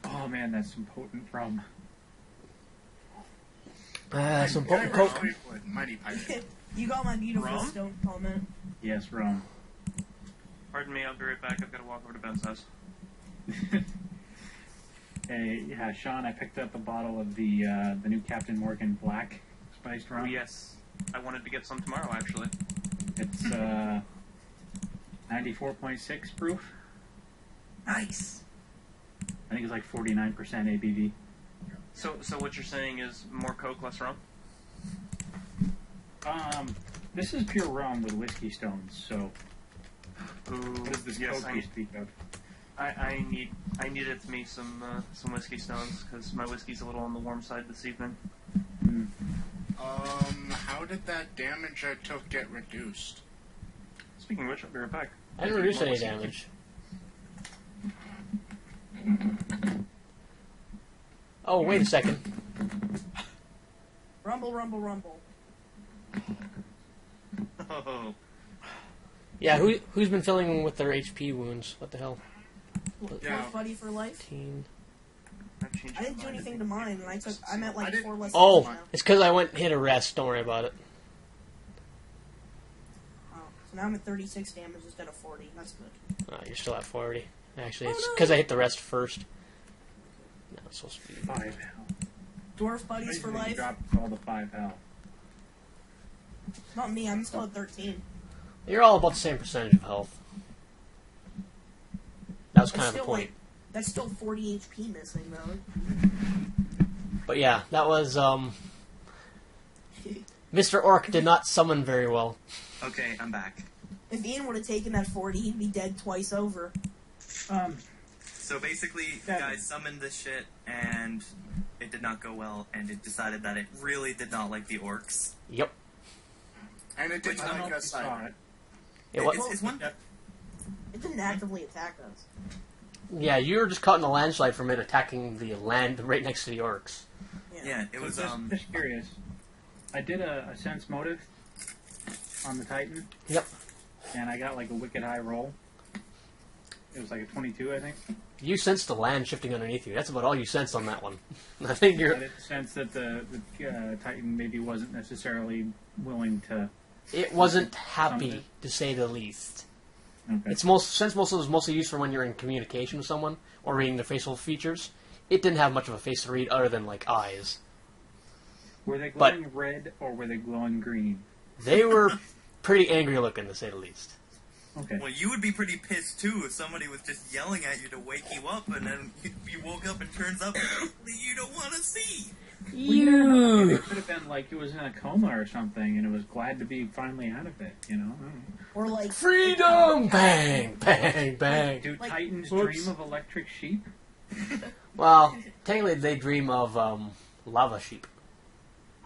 Oh man, that's some potent rum. Some potent coke. Mighty Pirate. You got my beautiful Rum? stone comment. Yes, rum. Pardon me, I'll be right back. I've got to walk over to Ben's house. Hey, yeah, Sean, I picked up a bottle of the new Captain Morgan Black spiced Oh, rum. yes. I wanted to get some tomorrow, actually. It's 94.6 proof. Nice. I think it's like 49% ABV. So what you're saying is more Coke, less rum? This is pure rum with whiskey stones. So, Ooh, what is this yes, Coke you speak of? I needed me some whiskey stones because my whiskey's a little on the warm side this evening. Mm. How did that damage I took get reduced? Speaking of which, I'll be right back. I didn't reduce any damage. Oh, wait a second. Rumble, rumble, rumble. Oh, Yeah, who's been filling with their HP wounds? What the hell? Yeah. Dwarf buddy for life. 15. I've changed I didn't my do mind. anything to mine, and I'm at I like did- 4 less. Oh, now. it's because I went and hit a rest. Don't worry about it. Oh, so now I'm at 36 damage instead of 40. That's good. You're still at 40. Actually, Oh, it's no. because I hit the rest first. No, it's supposed to be. 5 hell. Dwarf buddies for life. Dropped all the 5 hell. Not me. I'm still at 13. You're all about the same percentage of health. That was kind of the still, point. like, that's still 40 HP missing, though. But yeah, that was, Mr. Orc did not summon very well. Okay, I'm back. If Ian would have taken that 40, he'd be dead twice over. So basically, the guy summoned this shit, and it did not go well, and it decided that it really did not like the orcs. Yep. And it didn't I don't know like if us you saw either. it. It's one. It didn't actively attack us. Yeah, you were just caught in a landslide from it attacking the land right next to the orcs. Yeah, it was Just curious. I did a sense motive on the Titan. Yep. And I got like a wicked high roll. It was like a 22, I think. You sensed the land shifting underneath you. That's about all you sensed on that one. I think I you're. did sense that the Titan maybe wasn't necessarily willing to. It wasn't happy, Something. to say the least. Okay. Since most of it was mostly used for when you're in communication with someone or reading their facial features. It didn't have much of a face to read other than like eyes. Were they glowing red or were they glowing green? They were pretty angry looking, to say the least. Okay. Well, you would be pretty pissed too if somebody was just yelling at you to wake you up, and then you woke up and turns up that you don't want to see. Well, it could have been like it was in a coma or something, and it was glad to be finally out of it. You know. Or like Freedom! Bang, bang, bang. Do Like- Titans Whoops. dream of electric sheep? Well, technically they dream of lava sheep.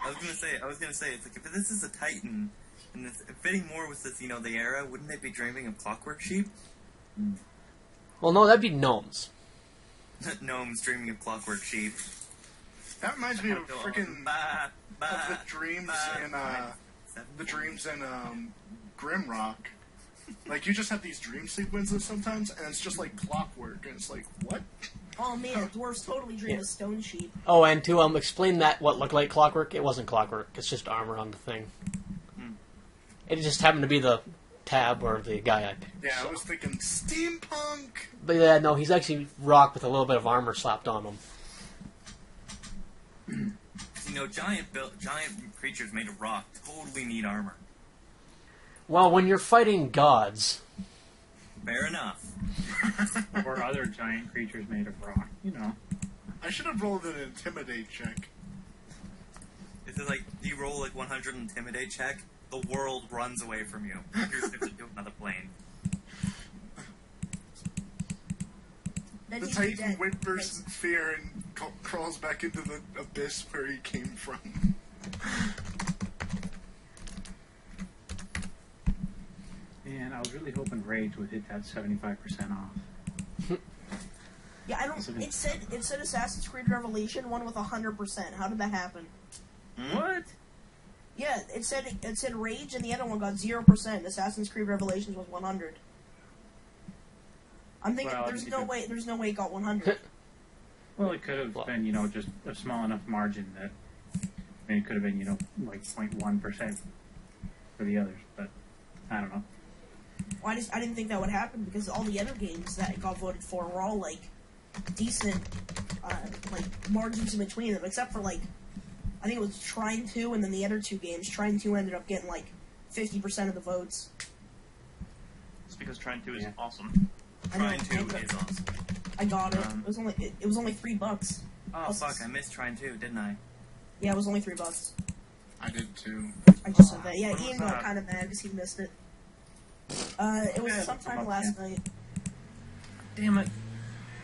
I was gonna say, it's like if this is a Titan, and it's fitting more with this, the era, wouldn't they be dreaming of clockwork sheep? Well, no, that'd be gnomes. Gnomes dreaming of clockwork sheep. That reminds me of freaking Bah, bah, of the dreams bah, in seven. the dreams in Grimrock. Like you just have these dream sequences sometimes, and it's just like clockwork, and it's like what? oh man, dwarves totally dream of stone sheep. Oh, and to explain that what looked like clockwork, it wasn't clockwork. It's just armor on the thing. It just happened to be the tab or the guy I picked. Yeah, I was thinking steampunk. But yeah, no, he's actually rock with a little bit of armor slapped on him. Giant creatures made of rock totally need armor. Well, when you're fighting gods, Fair enough. Or other giant creatures made of rock? You know. I should have rolled an intimidate check. It's just like, you roll like 100 intimidate check, the world runs away from you. You're shifted to another plane. Then The he's Titan dead. whimpers in fear and crawls back into the abyss where he came from. Man, I was really hoping Rage would hit that 75% off. Yeah, I don't. It said Assassin's Creed Revelation one with 100%. How did that happen? What? Yeah, it said Rage and the other one got 0%. Assassin's Creed Revelations was 100. I'm thinking Well, there's you no could- way it got 100. Well, it could have been, just a small enough margin that it could have been, like 0.1% for the others, but I don't know. Well, I didn't think that would happen because all the other games that got voted for were all like decent, like margins in between them, except for like I think it was Trine 2 and then the other two games. Trine 2 ended up getting like 50% of the votes. It's because Trine 2 is Yeah. awesome. I know, Trine 2 is awesome. I got it. It was only $3. Oh, fuck, I missed Trine 2, didn't I? Yeah, it was only $3. I did too. I just said that. Yeah, What was Ian got that? kind of mad because he missed it. It was Yeah, sometime last night. Damn it.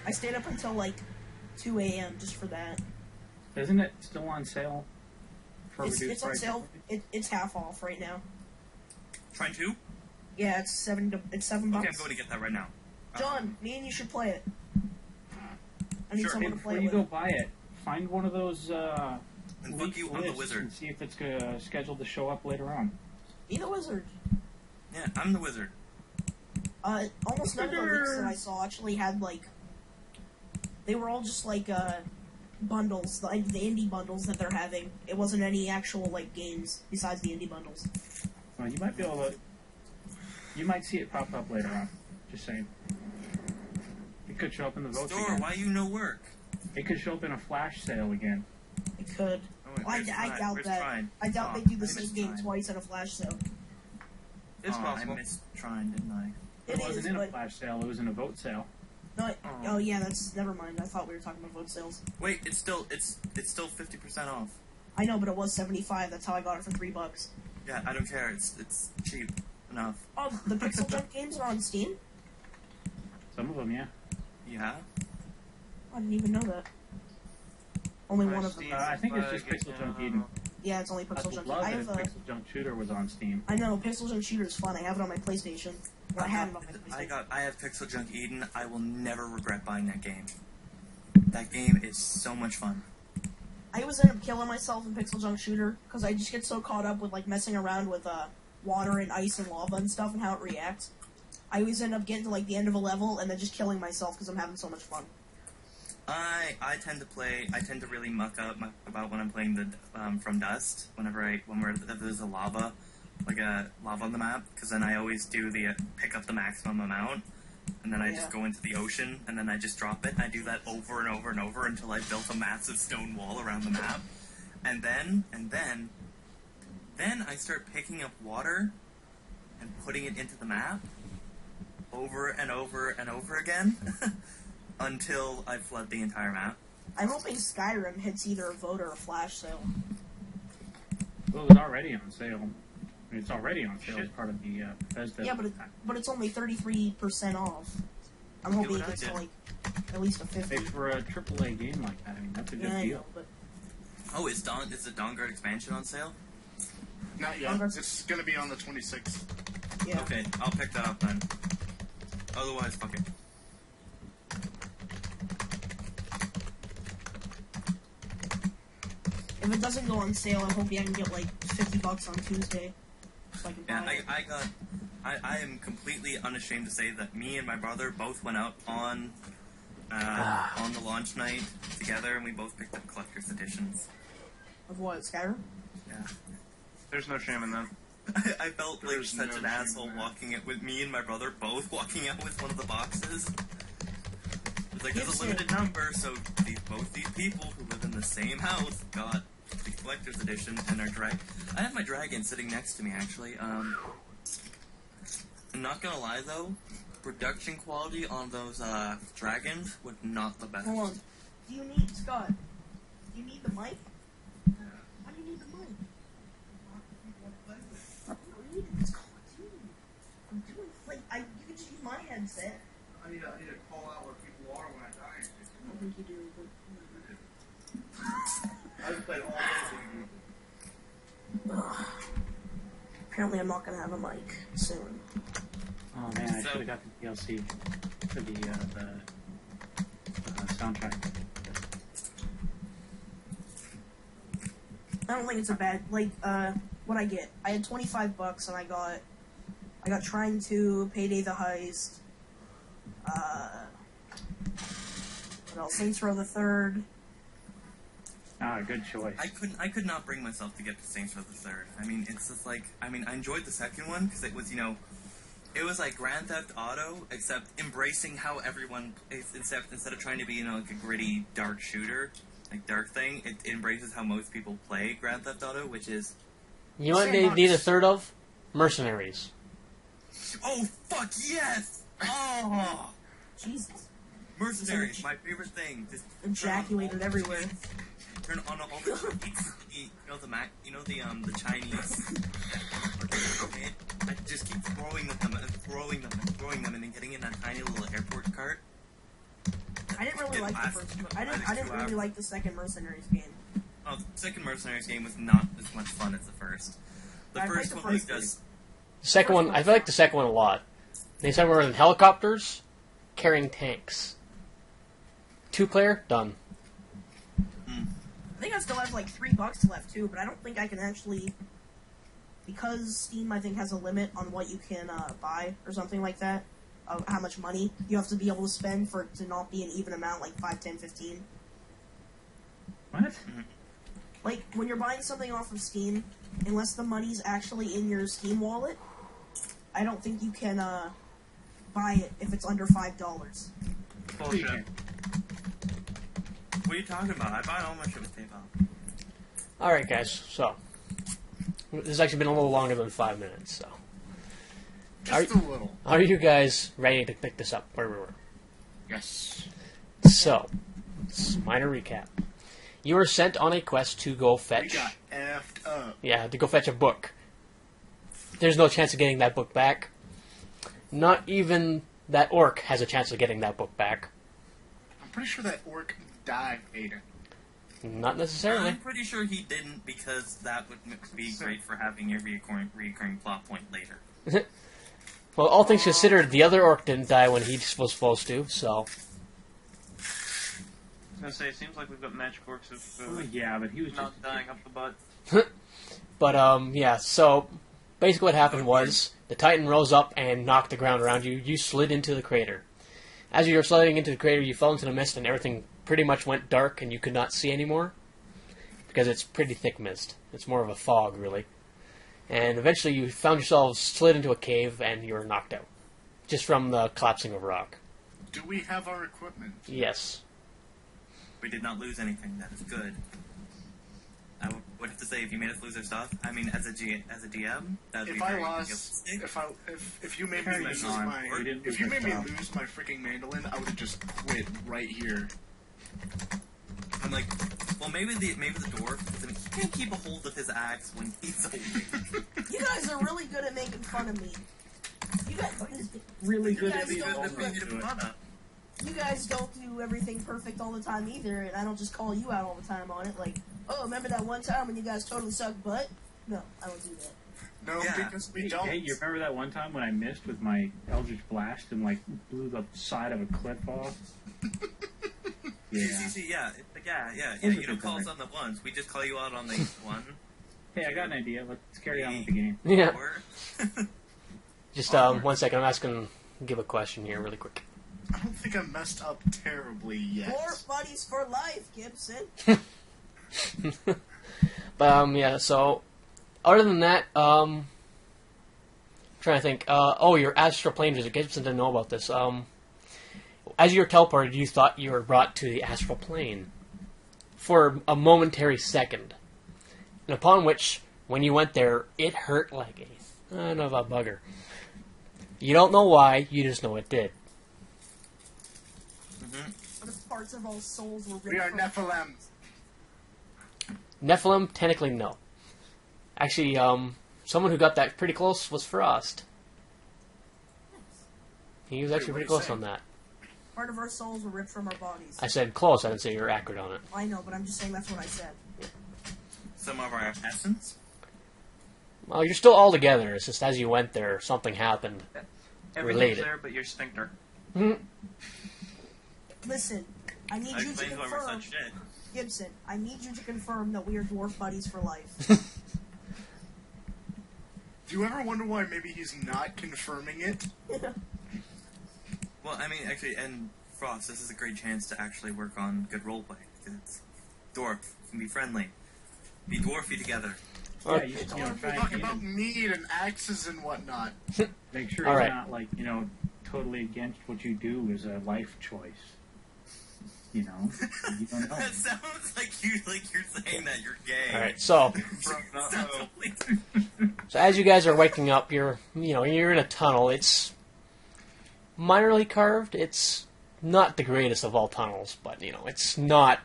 I stayed up until like 2 a.m. just for that. Isn't it still on sale? For It's reduced on price? sale. It's half off right now. Trine 2? Yeah, it's $7. It's $7. Okay, I'm going to get that right now. John, me and you should play it. I need Sure. someone Hey, to play before it you with. go buy it, find one of those And fuck leaked you, I'm the lists wizard. and see if it's scheduled to show up later on. Be the wizard. Yeah, I'm the wizard. Almost none of the leaks that I saw actually had like. They were all just like bundles, the indie bundles that they're having. It wasn't any actual like games besides the indie bundles. Well, you might be able to. You might see it pop up later on. Just saying. It could show up in the votes Store, again. why you no work? It could show up in a flash sale again. It could. Oh, wait, I where's Trine? doubt Where's that. Trine? I doubt Oh, they do the I same missed game Trine. twice at a flash sale. It's Oh, possible. I missed Trine, didn't I? It It wasn't is, in a but flash sale. It was in a vote sale. no. Oh. Oh yeah, that's never mind. I thought we were talking about vote sales. Wait, it's still 50% off. I know, but it was 75. That's how I got it for $3. Yeah, I don't care. It's cheap enough. Oh, the Pixel Junk games are on Steam. Some of them, yeah. Yeah. I didn't even know that. Only My one of them. Steam I think it's just bug Pixel Junk again. Eden. Yeah, it's only I Pixel would Junk. love I it if have Pixel Junk Shooter was on Steam. I know Pixel Junk Shooter is fun. I have it on my PlayStation. Well, I had it on my PlayStation. I have Pixel Junk Eden. I will never regret buying that game. That game is so much fun. I always end up killing myself in Pixel Junk Shooter because I just get so caught up with like messing around with water and ice and lava and stuff and how it reacts. I always end up getting to like the end of a level and then just killing myself because I'm having so much fun. I tend to really muck up about when I'm playing the From Dust. If there's a lava on the map, because then I always do the pick up the maximum amount, and then I just go into the ocean, and then I just drop it. And I do that over and over and over until I built a massive stone wall around the map, and then I start picking up water and putting it into the map over and over and over again. Until I flood the entire map. I'm hoping Skyrim hits either a vote or a flash sale. Well, it was already on sale. I mean, it's already on sale as part of the Bethesda. Yeah, but it's only 33% off. I'm hoping it gets to like at least a 50. Hey, for a AAA game like that, I mean, that's a good I deal. know, but Oh, is the Dawnguard expansion on sale? Not yet. It's gonna be on the 26th. yeah. Okay, I'll pick that up then. Otherwise, fuck it. If it doesn't go on sale, I'm hoping I can get like $50 on Tuesday. So I can buy it. I am completely unashamed to say that me and my brother both went out on the launch night together, and we both picked up collector's editions. Of what, Skyrim? Yeah. There's no shame in that. I felt like There's such no an shame asshole in that. walking it with me and my brother both walking out with one of the boxes. It's like, there's a Gibson. limited number, so both these people who live in the same house got the collector's edition and are I have my dragon sitting next to me, actually. I'm not gonna lie, though, production quality on those dragons was not the best. Hold on. Do you need, Scott, do you need the mic? How do you need the mic? I don't need it. It's Call of Duty. I'm doing, like, you can just use my headset. I need to call out where people are when I die. I don't think you do, but... I just played all day. Apparently I'm not gonna have a mic soon. Oh man, I should have got the DLC for the soundtrack. I don't think it's a bad, like, what I get. I had $25 and I got Trying to, Payday the Heist, what else? Saints Row the Third. Ah, good choice. I could not bring myself to get to Saints Row the Third. I mean, it's just like, I enjoyed the second one because it was, it was like Grand Theft Auto, except embracing how everyone, instead of trying to be, like a gritty, dark shooter, like dark thing, it embraces how most people play Grand Theft Auto, which is... You know what they need a third of? Mercenaries. Oh, fuck yes! Oh! Jesus. Mercenaries, my favorite thing. Just Ejaculated everywhere. Turn on all the the Chinese. I just keep throwing them, and then getting in that tiny little airport cart. I didn't really like the first. I didn't really like the second Mercenaries game. Oh, the second Mercenaries game was not as much fun as the first. The I played first the one was first just... Second one, I feel like the second one a lot. They said we're in helicopters, carrying tanks. 2-player, done. I think I still have like $3 left too, but I don't think I can actually, because Steam I think has a limit on what you can buy or something like that, of how much money you have to be able to spend for it to not be an even amount, like 5, 10, 15. What? Like when you're buying something off of Steam, unless the money's actually in your Steam wallet, I don't think you can buy it if it's under $5. Bullshit. What are you talking about? I bought all my shit with PayPal. Alright, guys, so. This has actually been a little longer than 5 minutes, so. Just a little. Are you guys ready to pick this up where we were? Yes. So, minor recap. You were sent on a quest to go We fetch. got effed up. Yeah, to go fetch a book. There's no chance of getting that book back. Not even that orc has a chance of getting that book back. I'm pretty sure that orc died, Aiden. Not necessarily. I'm pretty sure he didn't, because that would be great for having a reoccurring plot point later. Well, all things considered, the other orc didn't die when he was supposed to, so. I was gonna say, it seems like we've got magic orcs of Yeah, but he was not just... dying up the butt. But, yeah, so basically what happened was The Titan rose up and knocked the ground around you. You slid into the crater. As you were sliding into the crater, you fell into the mist, and everything pretty much went dark, and you could not see anymore. Because it's pretty thick mist. It's more of a fog, really. And eventually you found yourselves slid into a cave, and you were knocked out. Just from the collapsing of rock. Do we have our equipment? Yes. We did not lose anything. That is good. I would have to say, if you made us lose our stuff, I mean, as a DM, that would be If I very lost, if you made me Carry lose on. my, We didn't if lose you our made me stuff. lose my freaking mandolin, I would have just quit right here. I'm like, well, maybe the dwarf, I mean, he can't keep a hold of his axe when he's holding. You guys are really good at making fun of me. You guys, Really You good guys at being don't able do to do it. you guys don't do everything perfect all the time either, and I don't just call you out all the time on it. Like, oh, remember that one time when you guys totally sucked butt? No, I don't do that. No, Yeah. because we don't. Hey, you remember that one time when I missed with my Eldritch Blast and like blew the side of a cliff off? Yeah. See, yeah. Those You are don't good call us times. on the ones. We just call you out on the one. Hey, I got an idea. Let's carry on with the game. Yeah. Or, Just 1 second. I'm asking, give a question here really quick. I don't think I messed up terribly yet. More buddies for life, Gibson. But, yeah, so, other than that, trying to think, your astral plane visit. Gibson didn't know about this. As you were teleported, you thought you were brought to the astral plane for a momentary second. And upon which, when you went there, it hurt like a son of a bugger. You don't know why, you just know it did. The parts of all souls were ripped We are from Nephilim. Nephilim, technically no. Actually, someone who got that pretty close was Frost. He was actually Wait, pretty what are you close on that. Part of our souls were ripped from our bodies. I said close, I didn't say you were accurate on it. I know, but I'm just saying that's what I said. some of our essence. Well, you're still all together. It's just as you went there, something happened. Everything's Related. there, but your sphincter. Listen, I need That you to explains why we're confirm, such shit. Gibson, I need you to confirm that we are dwarf buddies for life. Do you ever wonder why maybe he's not confirming it? Well, I mean, actually, and Frost, this is a great chance to actually work on good roleplay. Because it's dwarf, can be friendly, be dwarfy together. Yeah, you know, We're talking about meat and axes and whatnot. make sure All he's right. not like totally against what you do is a life choice. You know, you don't know. That sounds like you're saying that you're gay. All right, so Sounds totally- so as you guys are waking up, you're in a tunnel. It's minorly carved. It's not the greatest of all tunnels, but it's not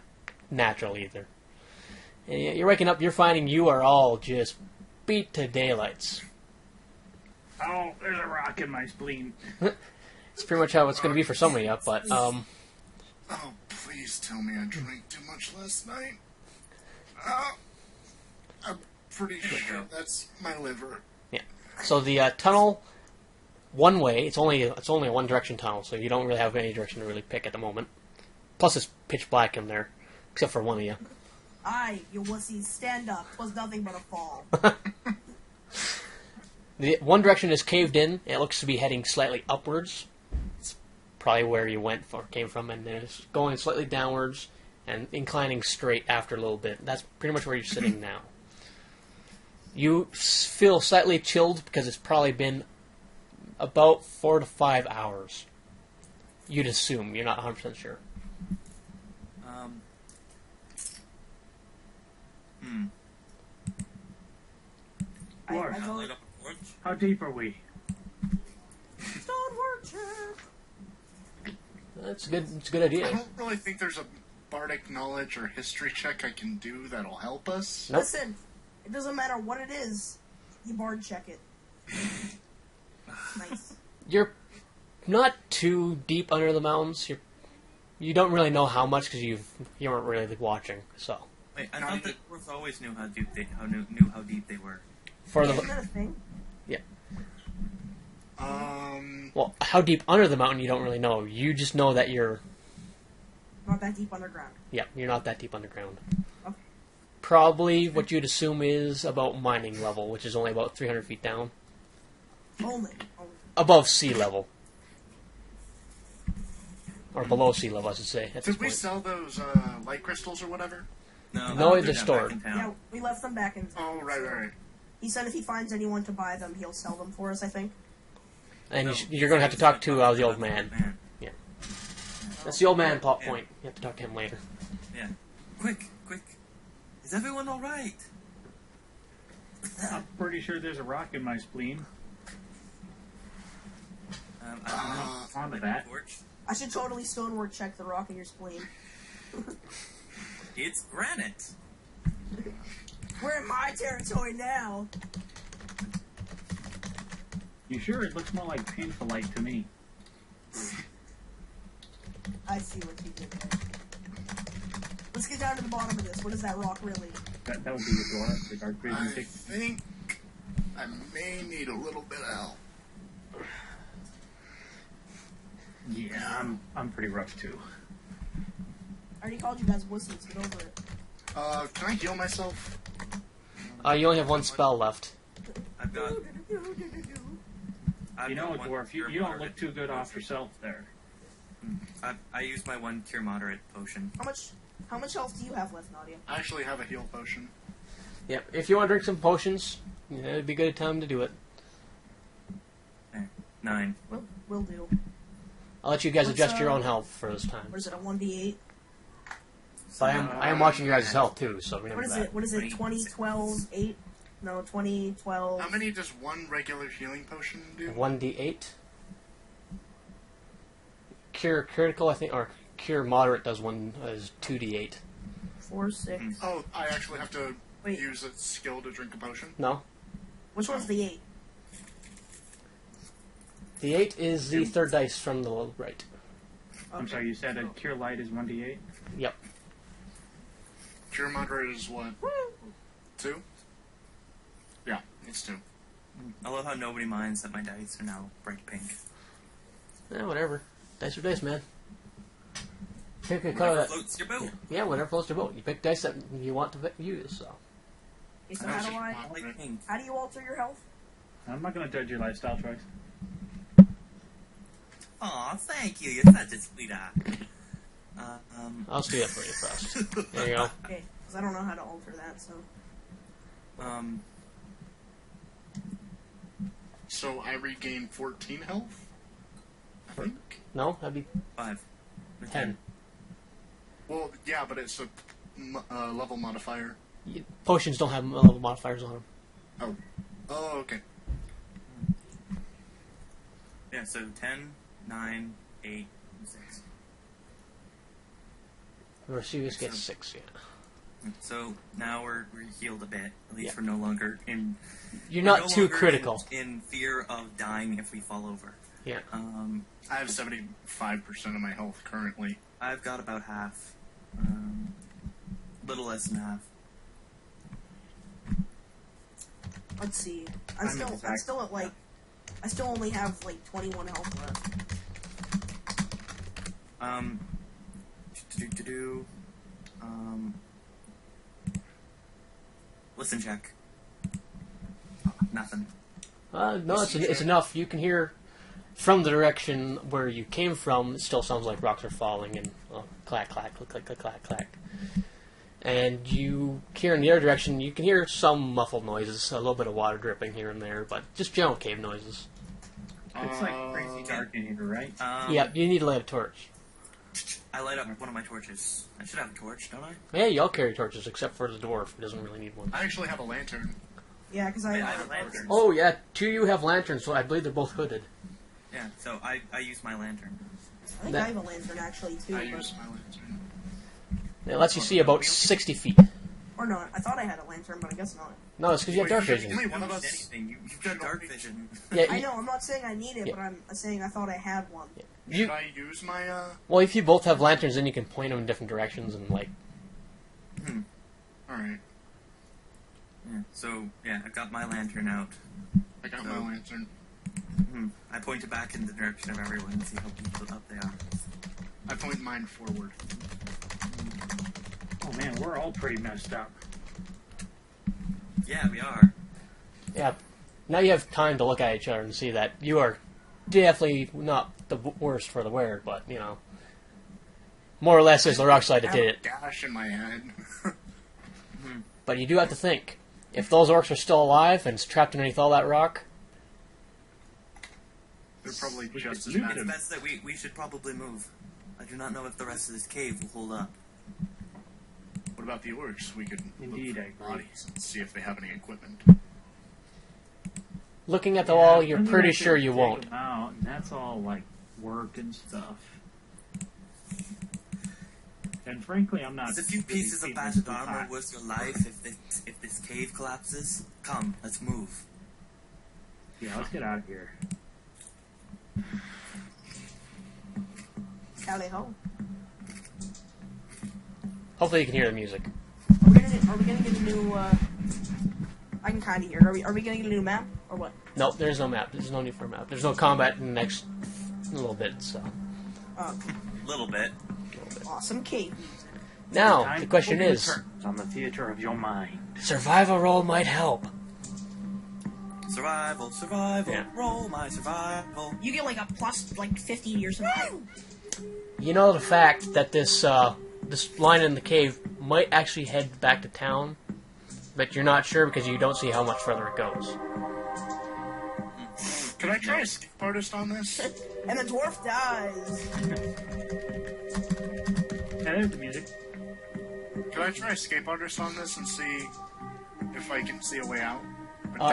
natural either. And you're waking up. You're finding you are all just beat to daylights. Oh, there's a rock in my spleen. It's pretty much how it's going to be for some of you. But Oh, please tell me I drank too much last night. I'm pretty sure that's my liver. so the tunnel, one way. It's only a one direction tunnel, so you don't really have any direction to really pick at the moment. Plus, it's pitch black in there, except for one of you. Aye, you wussies, stand up. 'Twas nothing but a fall. The one direction is caved in. It looks to be heading slightly upwards. It's probably where you came from, and then it's going slightly downwards and inclining straight after a little bit. That's pretty much where you're sitting now. You feel slightly chilled because it's probably been about 4 to 5 hours. You'd assume. You're not 100% sure. I Lord, go, Light up a torch. how deep are we? Stonework check. That's a good I idea. don't really think there's a bardic knowledge or history check I can do that'll help us. Nope. Listen, it doesn't matter what it is, you bard check it. Nice. You're not too deep under the mountains. You don't really know how much because you weren't really watching. So Wait, I Not thought even- that dwarves always knew how deep they were. for Isn't the that a thing? well, how deep under the mountain you don't really know. You just know that you're Not that deep underground. you're not that deep underground. Okay. Probably what you'd assume is about mining level, which is only about 300 feet down. Only. above sea level. Or below sea level, I should say, at this Did we point. sell those light crystals or whatever? No, they're they're back stored. in town. Yeah, we left them back in. Oh, right. He said if he finds anyone to buy them, he'll sell them for us. I think. And No, you're going to have to talk to the old the man. That's the old man plot Yeah. point. You have to talk to him later. Yeah. Quick. Is everyone all right? I'm pretty sure there's a rock in my spleen. On to that. Torch. I should totally stonework check the rock in your spleen. It's granite. We're in my territory now. You sure? It looks more like painfulite to me. I see what you did there. Let's get down to the bottom of this. What is that rock really? That would be the door, the dark I vision tick. think I may need a little bit of help. Yeah, I'm pretty rough too. I already called you guys wussies. Get over it. Can I heal myself? You only have one spell left. I've got. I've You know, got one dwarf, cure you don't moderate look too good off potion. yourself there. I used my one cure moderate potion. How much health do you have left, Nadia? I actually have a heal potion. Yep. If you want to drink some potions, it'd be a good time to do it. There. 9. Will do. I'll let you guys What's, adjust your own health for this time. What is it? A 1d8? But I am watching your guys' health too, so remember What is that. it? What is it? 20, 12, 8? No, 20, 12. How many does one regular healing potion do? 1d8. Cure critical, I think, or cure moderate does one is 2d8. 4, 6. Oh, I actually have to Wait. use a skill to drink a potion? No, Which one's the 8? the 8 is the third dice from the right. I'm sorry, you said a cure light is 1d8? Yep. Cure moderate is what? 2? Yeah, it's 2. I love how nobody minds that my dice are now bright pink. Whatever. Dice are dice, man. Pick a Whatever color that. floats your boat. Yeah, whatever floats your boat. You pick dice that you want to use. So. Okay, so how do I I... like pink. How do you alter your health? I'm not going to judge your lifestyle choice. Aw, thank you. You're such a sweetheart. I'll do that for you first. There you go. Okay, because I don't know how to alter that, so... So I regain 14 health? I think? No, that'd be 5. 10. Well, yeah, but it's a level modifier. Potions don't have level modifiers on them. Oh, okay. Yeah, so 10, 9, 8, and 6. Vesuvius gets 6, yeah. So now we're healed a bit. At least Yeah. we're no longer in. You're we're not no too longer critical. In fear of dying if we fall over. Yeah. I have 75% of my health currently. I've got about half. Little less than half. Let's see. I'm still at like... I still only have like 21 health left. Listen check. Nothing. No, it's enough. You can hear from the direction where you came from. It still sounds like rocks are falling and clack, clack, clack, clack, clack, clack, clack. And you hear in the other direction, you can hear some muffled noises, a little bit of water dripping here and there, but just general cave noises. It's like crazy dark in here, right? Yeah, you need to light a torch. I light up one of my torches. I should have a torch, don't I? Yeah, you all carry torches except for the dwarf, who doesn't really need one. I actually have a lantern. Yeah, because I have a lantern. Oh yeah, two of you have lanterns, so I believe they're both hooded. Yeah, so I use my lantern. I think I have a lantern actually too. I but... use my lantern. It lets you see about 60 feet. Or not. I thought I had a lantern, but I guess not. No, it's because you have dark Wait, vision. only You one don't of need us. anything. You've got dark vision. Yeah, I know, I'm not saying I need it, Yeah. but I'm saying I thought I had one. you, Should I use my, well, if you both have lanterns, then you can point them in different directions and like. Alright. Yeah, so, yeah, I've got my lantern out. I got my lantern. I point it back in the direction of everyone and see how people up they are. I point mine forward. Oh man, we're all pretty messed up. Yeah, we are. Yeah, Now you have time to look at each other and see that you are definitely not the worst for the wear, but, you know, more or less is the rock slide that did it. Dash in my head. But you do have to think, if those orcs are still alive and trapped underneath all that rock, They're probably just as loot bad. It's as best that we should probably move. I do not know if the rest of this cave will hold up. What about the orcs? We could Indeed, look I for agree. bodies and see if they have any equipment. looking at the wall, you're I'm gonna pretty have to sure you dig won't. them out, and that's all like work and stuff. And frankly, I'm not. There's a few really pieces of feeling battered too armor hot. worth your life if this cave collapses. Come, let's move. Yeah, let's get out of here. Tally ho. Hopefully you can hear the music. Are we gonna get a new? I can kind of hear it. Are we gonna get a new map or what? No, there's no map. There's no need for a map. There's no combat in the next little bit, so. Little bit. Awesome cave. Now, Time the question to is, turns on the theater of your mind. survival roll might help. Survival, survival, Yeah. roll my survival. You get like a plus like 50 years of life. You know the fact that this line in the cave might actually head back to town, but you're not sure because you don't see how much further it goes. Can I try a skip artist on this? And the dwarf dies. Yeah, there's the music. Can I try escape artist on this and see if I can see a way out?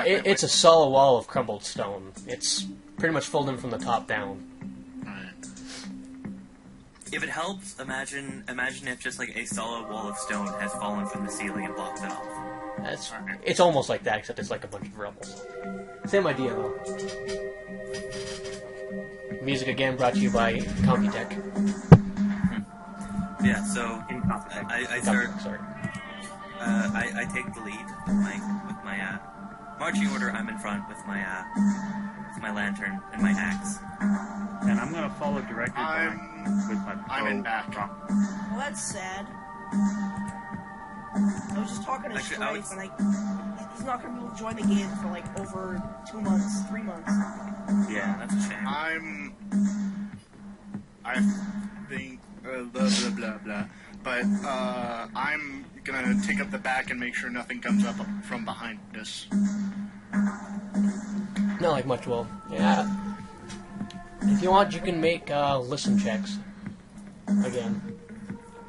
It's a solid wall of crumbled stone. It's pretty much filled in from the top down. If it helps, imagine if just like a solid wall of stone has fallen from the ceiling and blocked it off. It's almost like that, except it's like a bunch of rubble. Same idea, though. Music again brought to you by Computech. Yeah, so In Computech. I start. Sorry. I take the lead with my marching order. I'm in front with my lantern and my axe. And I'm gonna follow directly behind with my I'm in bow. back. Well, that's sad. I was just talking to Actually, I Strife, would- and he's not gonna be able to join the game for like over 2 months, 3 months. Yeah, that's a shame. I think, blah, blah, blah, blah. But, I'm gonna take up the back and make sure nothing comes up from behind us. Not like much will. Yeah. If you want, you can make listen checks. Again.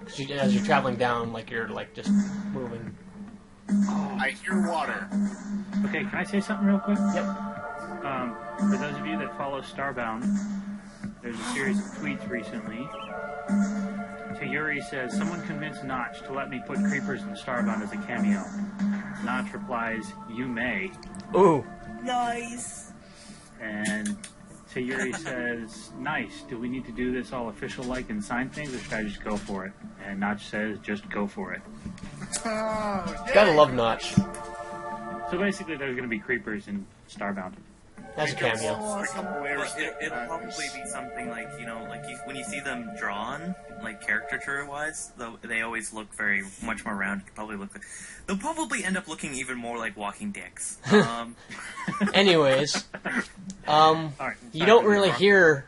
'Cause as you're traveling down, like you're like just moving. I hear water. Okay, can I say something real quick? Yep. For those of you that follow Starbound, there's a series of tweets recently. Tayuri says, someone convinced Notch to let me put Creepers in Starbound as a cameo. Notch replies, you may. Ooh. Nice. And Tayuri says, nice, do we need to do this all official-like and sign things, or should I just go for it? And Notch says, just go for it. Oh, yay! Gotta love Notch. So basically there's going to be Creepers in Starbound. That's a cameo. A couple layers But it'll probably be something like, like when you see them drawn, like caricature-wise, though they always look very much more rounded. They'll probably end up looking even more like walking dicks. Anyways, All right, you don't really hear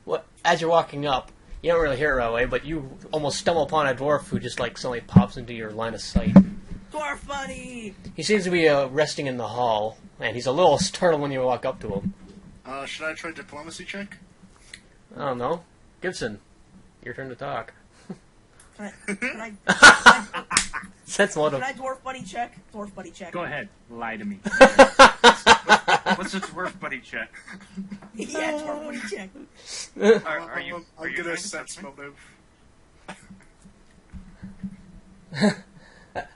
what as you're walking up. You don't really hear it right away, but you almost stumble upon a dwarf who just like suddenly pops into your line of sight. Dwarf buddy. He seems to be resting in the hall, and he's a little startled when you walk up to him. Should I try diplomacy check? I don't know, Gibson, your turn to talk. Can I Sense motive. can I dwarf buddy check? Dwarf buddy check. Go ahead, lie to me. What's a dwarf buddy check? Yeah, dwarf buddy check. Are you I'm trying gonna to sense touch me? motive.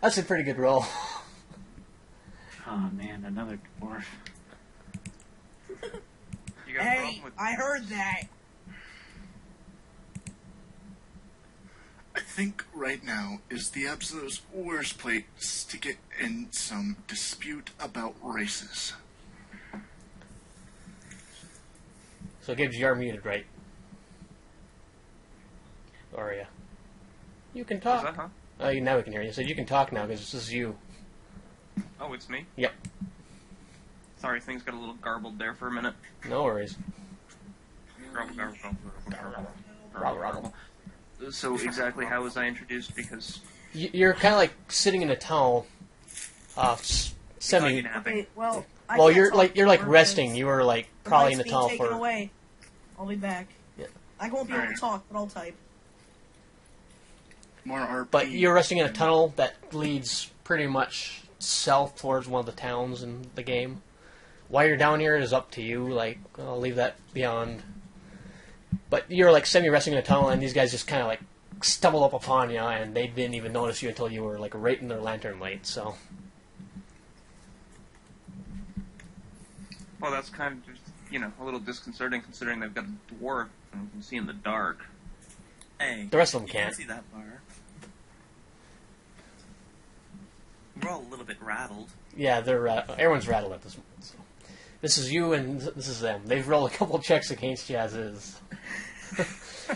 That's a pretty good roll. Oh man, another dwarf. You got a Hey, problem with I heard that. I think right now is the absolute worst place to get in some dispute about races. So Gibbs, you are muted, right? Or yeah. You can What's talk. that, huh? Now we can hear you. So you can talk now because this is you. Oh, it's me? Yep. Sorry, things got a little garbled there for a minute. No worries. Garble, garble, garble, garble, garble. So exactly how was I introduced? Because You're kind of like sitting in a tunnel, semi. Okay, well, Well, you're like resting. You were like the probably in mic's the being tunnel taken for. away. I'll be back. Yeah. I won't be able to Alright. talk, but I'll type. More RP. But you're resting in a tunnel that leads pretty much south towards one of the towns in the game. Why you're down here is up to you. Like, I'll leave that beyond. But you're like semi-resting in a tunnel, and these guys just kind of like stumble up upon you, and they didn't even notice you until you were like right in their lantern light. So, well, that's kind of just, a little disconcerting considering they've got a dwarf and can see in the dark. Hey, the rest of them you can't. see that far. We're all a little bit rattled. Yeah, they're everyone's rattled at this moment. So. This is you and this is them. They've rolled a couple checks against you as is.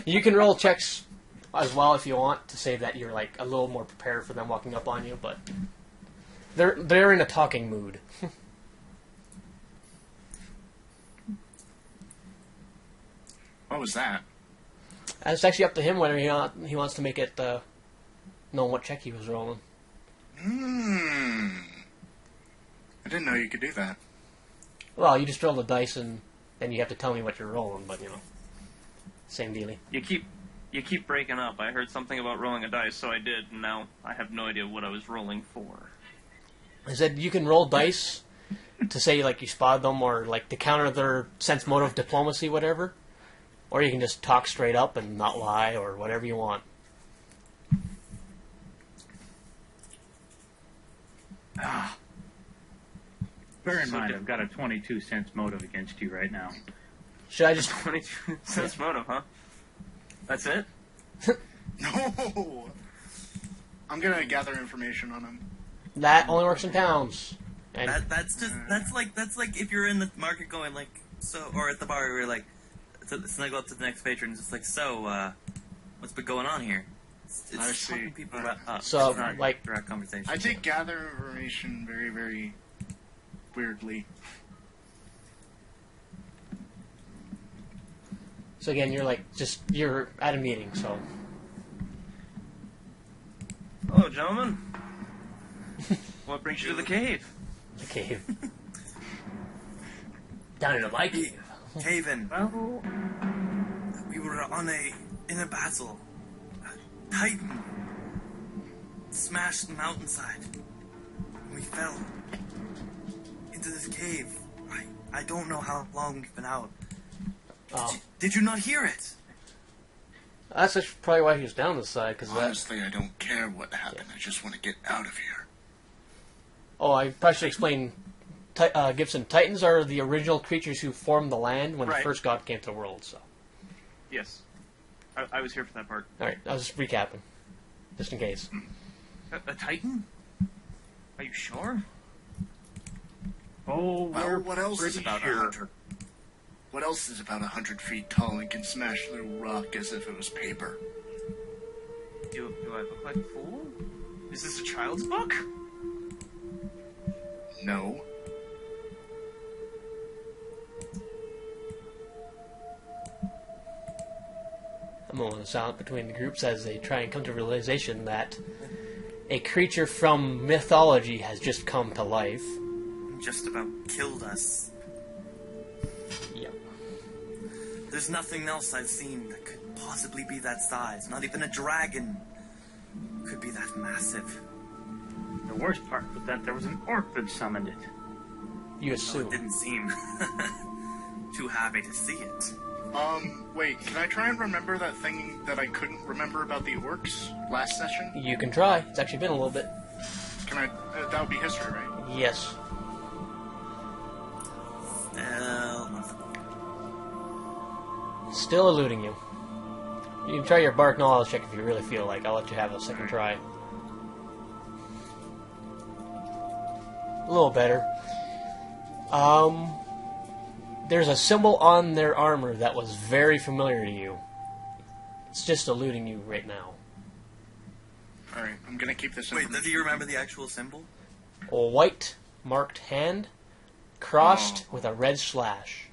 You can roll checks as well if you want to say that you're like a little more prepared for them walking up on you, but they're in a talking mood. What was that? And it's actually up to him whether he wants to make it know what check he was rolling. I didn't know you could do that. Well, you just roll the dice and then you have to tell me what you're rolling, but same dealie. You keep breaking up. I heard something about rolling a dice, so I did, and now I have no idea what I was rolling for. I said you can roll dice to say like you spotted them or like to counter their sense motive diplomacy, whatever. Or you can just talk straight up and not lie or whatever you want. Bear in mind, I've got a 22 cents motive against you right now. Should I just 22 cents motive, huh? That's it? No! I'm gonna gather information on him. that only works in towns. And That's like if you're in the market going like so, or at the bar where you're like, so I go up to the next patron and it's like, so what's been going on here? It's I see. talking people up. So, It's not like- direct conversation. I take gather information very, very weirdly. so again, you're at a meeting, so Hello, gentlemen. What brings you to the cave? the cave. Down into my cave. Haven, Well, we were in a battle. A Titan smashed the mountainside. And we fell into this cave. I don't know how long we've been out. Oh. Did you not hear it? That's actually probably why he was down this side, because Honestly, I don't care what happened. I just want to get out of here. Oh, I probably should explain. Gibson, Titans are the original creatures who formed the land when the Right. first god came to the world. So, Yes. I was here for that part. all right, I was just recapping, just in case. A Titan? Are you sure? oh, we're Well, what else is pretty about sure. 100? What else is about 100 feet tall and can smash through rock as if it was paper? Do I look like a fool? Is this a child's book? No. A moment of silence between the groups as they try and come to realization that a creature from mythology has just come to life. Just about killed us. Yep. There's nothing else I've seen that could possibly be that size. Not even a dragon could be that massive. The worst part was that there was an orc that summoned it. You No, assume. it didn't seem too happy to see it. Wait, can I try and remember that thing that I couldn't remember about the orcs last session? You can try. It's actually been a little bit. Can I, that would be history, right? Yes. Nothing. Still eluding you. You can try your bark knowledge check if you really feel like. I'll let you have a second try. A little better. There's a symbol on their armor that was very familiar to you. It's just eluding you right now. Alright, I'm gonna keep this Wait, information. do you remember the actual symbol? A white marked hand crossed with a red slash.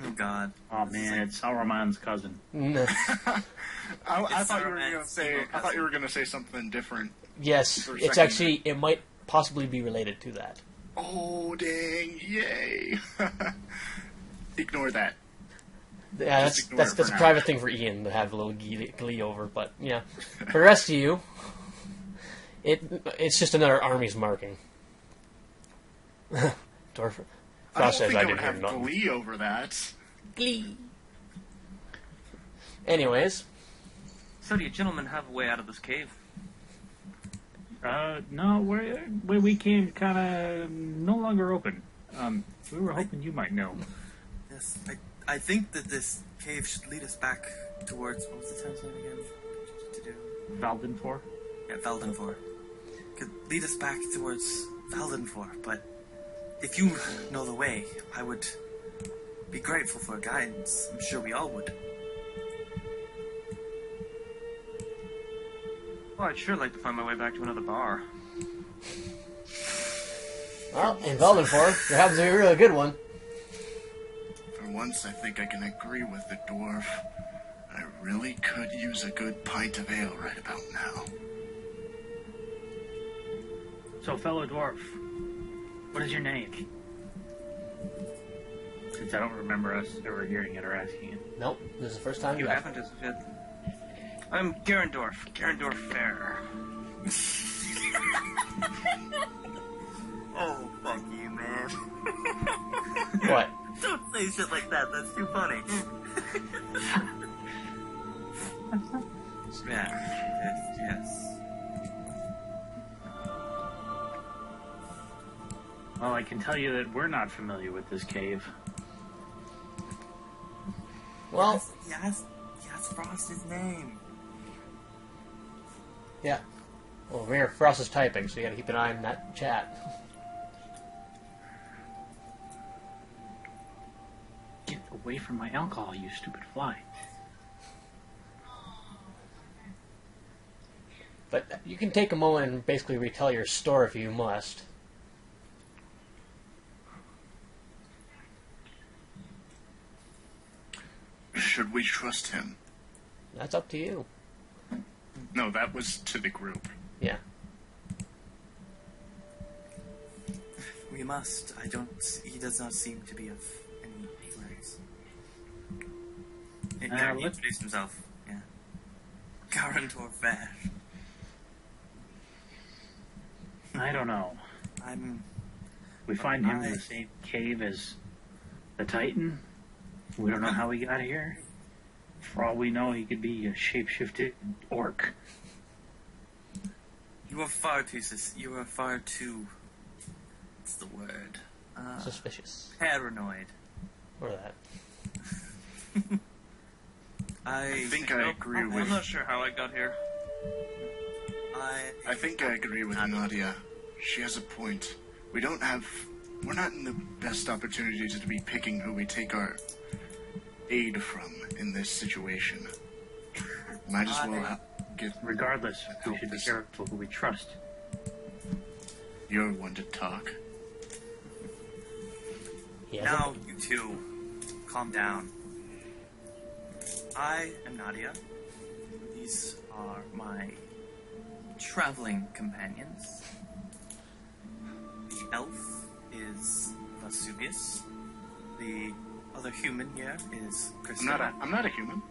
Oh God. Oh man, it's Sauron's cousin. I It's thought you were Saruman's gonna say. evil I thought you cousin. were gonna say something different. Yes, For a it's second actually, it might possibly be related to that. Oh dang! Yay! Ignore that. Yeah, Just ignore that's it for a now. private thing for Ian to have a little glee over, but yeah. For the rest of you, it's just another army's marking. Dwarf. I don't Frost think says I didn't would hear have nothing. glee over that. Glee. Anyways, So do you gentlemen have a way out of this cave? No, where we came kind of no longer open. We were hoping you might know. Yes, I think that this cave should lead us back towards, what was the town's name again? To do. Valdenfor? Yeah, Valdenfor. Could lead us back towards Valdenfor, but if you know the way, I would be grateful for guidance. I'm sure we all would. Well, I'd sure like to find my way back to another bar. well, in Valdenfor, there happens to be a really good one. For once, I think I can agree with the dwarf. I really could use a good pint of ale right about now. So, fellow dwarf, what is your name? Since I don't remember us ever hearing it or asking it. Nope, this is the first time You you have. haven't, as of yet. I'm Garendorf Fair. Oh, fuck you, man. What? Don't say shit like that, that's too funny. Yeah, yes. Well, I can tell you that we're not familiar with this cave. Well, Yes, Frost's name. yeah. Well, here, Frost is typing, so you gotta keep an eye on that chat. Get away from my alcohol, you stupid fly. But you can take a moment and basically retell your story if you must. Should we trust him? That's up to you. No, that was to the group. Yeah. We must. He does not seem to be of any influence. He let's- introduced himself. Yeah. Garendorf Fair. I don't know. We find him in the same cave as the Titan. We don't know how he got here. For all we know, he could be a shapeshifted orc. You are far too. What's the word? Suspicious. Paranoid. Or that. I think I agree I'm with. not sure how I got here. I think I agree with Nadia. She has a point. We're not in the best opportunities to be picking who we take our aid from in this situation. Might as well get. Regardless, we Help should be us. careful who we trust. You're one to talk. He has Now, you two, calm down. I am Nadia. These are my traveling companions. The elf is Vesuvius. The other human here is Krista. I'm not a human.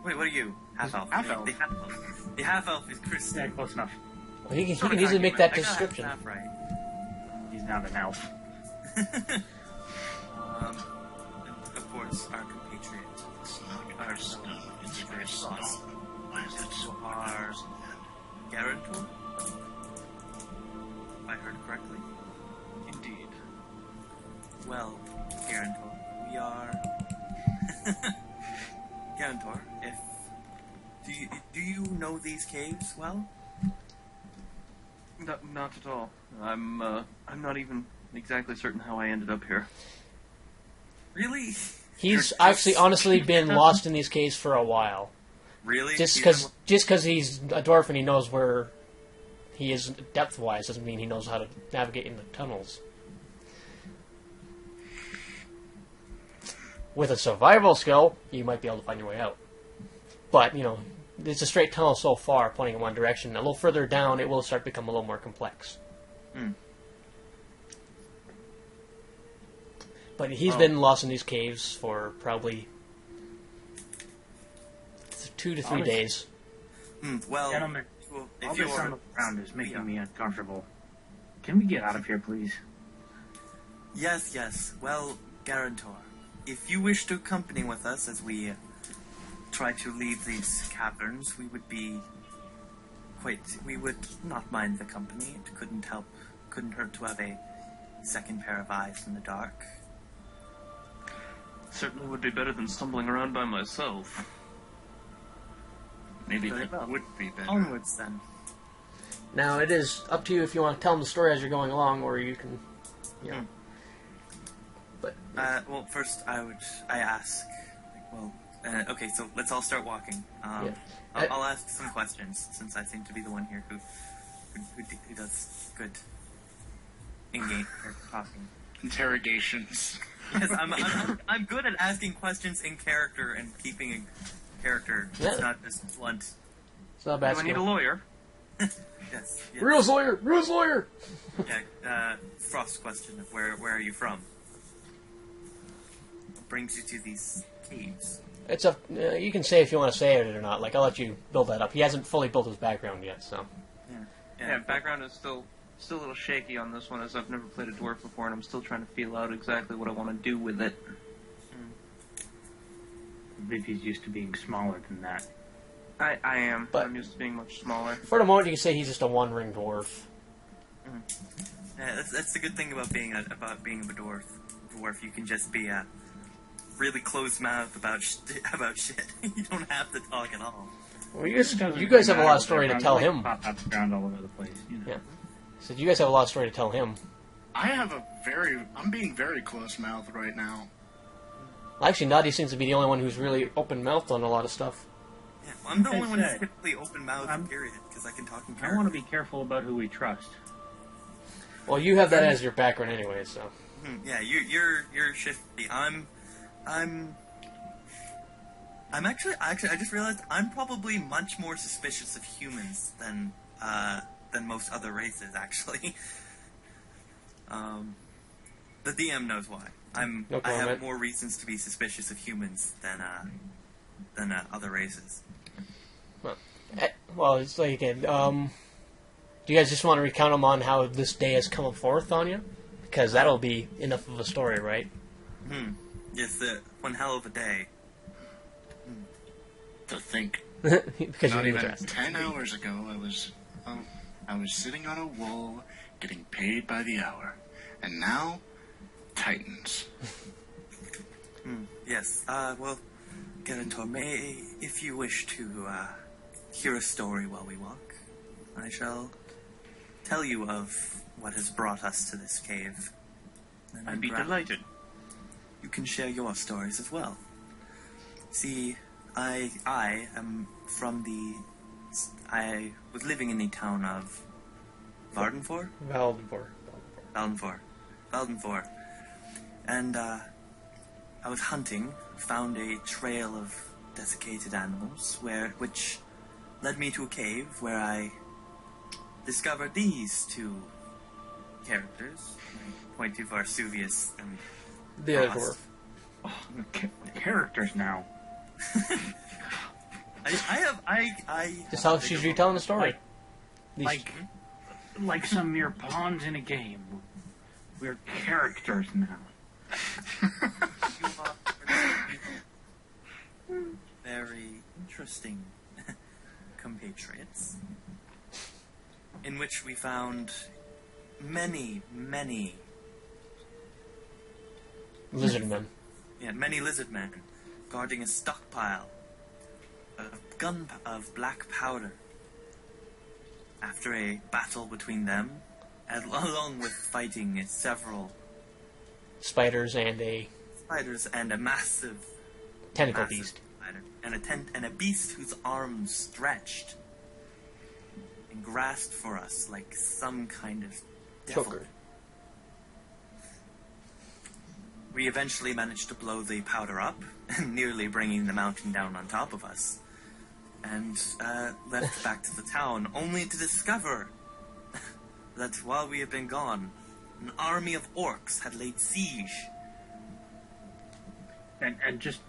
Wait, what are you? Half elf. Half-elf. The half-elf. The half-elf is Krista. Yeah, close enough. Well, he Sort can of easily make human. that I got description. half right. He's not an elf. And of course, our compatriot. Our compatriot Frost. Why is that so Are Garantor? If I heard correctly. Indeed. Well, Garantor, we are. Garantor, do you know these caves well? Not at all. I'm not even exactly certain how I ended up here. Really? He's You're actually just- honestly been lost in these caves for a while. Really? Just You because he's a dwarf and he knows where he is depth-wise doesn't mean he knows how to navigate in the tunnels. With a survival skill, you might be able to find your way out. But, it's a straight tunnel so far, pointing in one direction. A little further down, it will start to become a little more complex. But he's been lost in these caves for probably 2 to 3 days. Well, Gentlemen, all if you this are... on the ground is making me uncomfortable. Can we get out of here, please? Yes. Well, Garantor, if you wish to accompany with us as we try to leave these caverns, we would not mind the company. It couldn't hurt to have a second pair of eyes in the dark. Certainly would be better than stumbling around by myself. Maybe Very that well. would be better. Onwards, then. Now, it is up to you if you want to tell them the story as you're going along, or you can, But Well, first I ask. Okay, so let's all start walking. I'll ask some questions since I seem to be the one here who does good in-game talking. Interrogations. Yes, I'm good at asking questions in character and keeping a character. Yeah. It's not just blunt. it's not a bad Do I need a skill. lawyer? Yes. Rules lawyer! Yeah. Frost question of where are you from? What brings you to these caves? It's you can say if you want to say it or not. Like, I'll let you build that up. He hasn't fully built his background yet, so. Yeah, background is still a little shaky on this one, as I've never played a dwarf before, and I'm still trying to feel out exactly what I want to do with it. I believe he's used to being smaller than that. I am. But- I'm used to being much smaller. For the moment, you can say he's just a one-ring dwarf. Yeah, that's the good thing about being a dwarf. Dwarf, you can just be really closed mouth about shit. You don't have to talk at all. Well, you guys have a lot of story to tell him. Pop up around all over the place, Yeah. So you guys have a lot of story to tell him. I'm being very close-mouthed right now. Actually, Nadi seems to be the only one who's really open-mouthed on a lot of stuff. Yeah, well, I'm the only one who's said, typically open mouthed. Period, because I can talk in I character. want to be careful about who we trust. Well, you have that as your background anyway, so. Yeah, you're shifty. I'm actually I just realized I'm probably much more suspicious of humans than most other races. Actually, the DM knows why. No I have comment. more reasons to be suspicious of humans than other races. Well, it's like again. Do you guys just want to recount them on how this day has come forth on you? Because that'll be enough of a story, right? Yes, one hell of a day. To think. Because Not you're even dressed. 10 hours ago, I was sitting on a wall, getting paid by the hour, and now, Titans. Yes. Well, Garantor, if you wish to hear a story while we walk, I shall tell you of what has brought us to this cave. And I'd be perhaps delighted. You can share your stories as well. See, I am from I was living in the town of Vardenfor? Valdenfor. And I was hunting, found a trail of desiccated animals, which led me to a cave where I discovered these two characters. I point to Varsuvius and The other Frost. dwarf. Characters now. I Just how she's retelling the story. These- Like some mere pawns in a game. We're characters now. Very interesting compatriots, in which we found many Lizard men. many lizard men guarding a stockpile of black powder. After a battle between them, along with fighting several Spiders and a spiders and a massive tentacle beast. spider, and a beast whose arms stretched and grasped for us like some kind of devil. Choker. we eventually managed to blow the powder up, nearly bringing the mountain down on top of us, and left back to the town, only to discover that while we had been gone, an army of orcs had laid siege. And just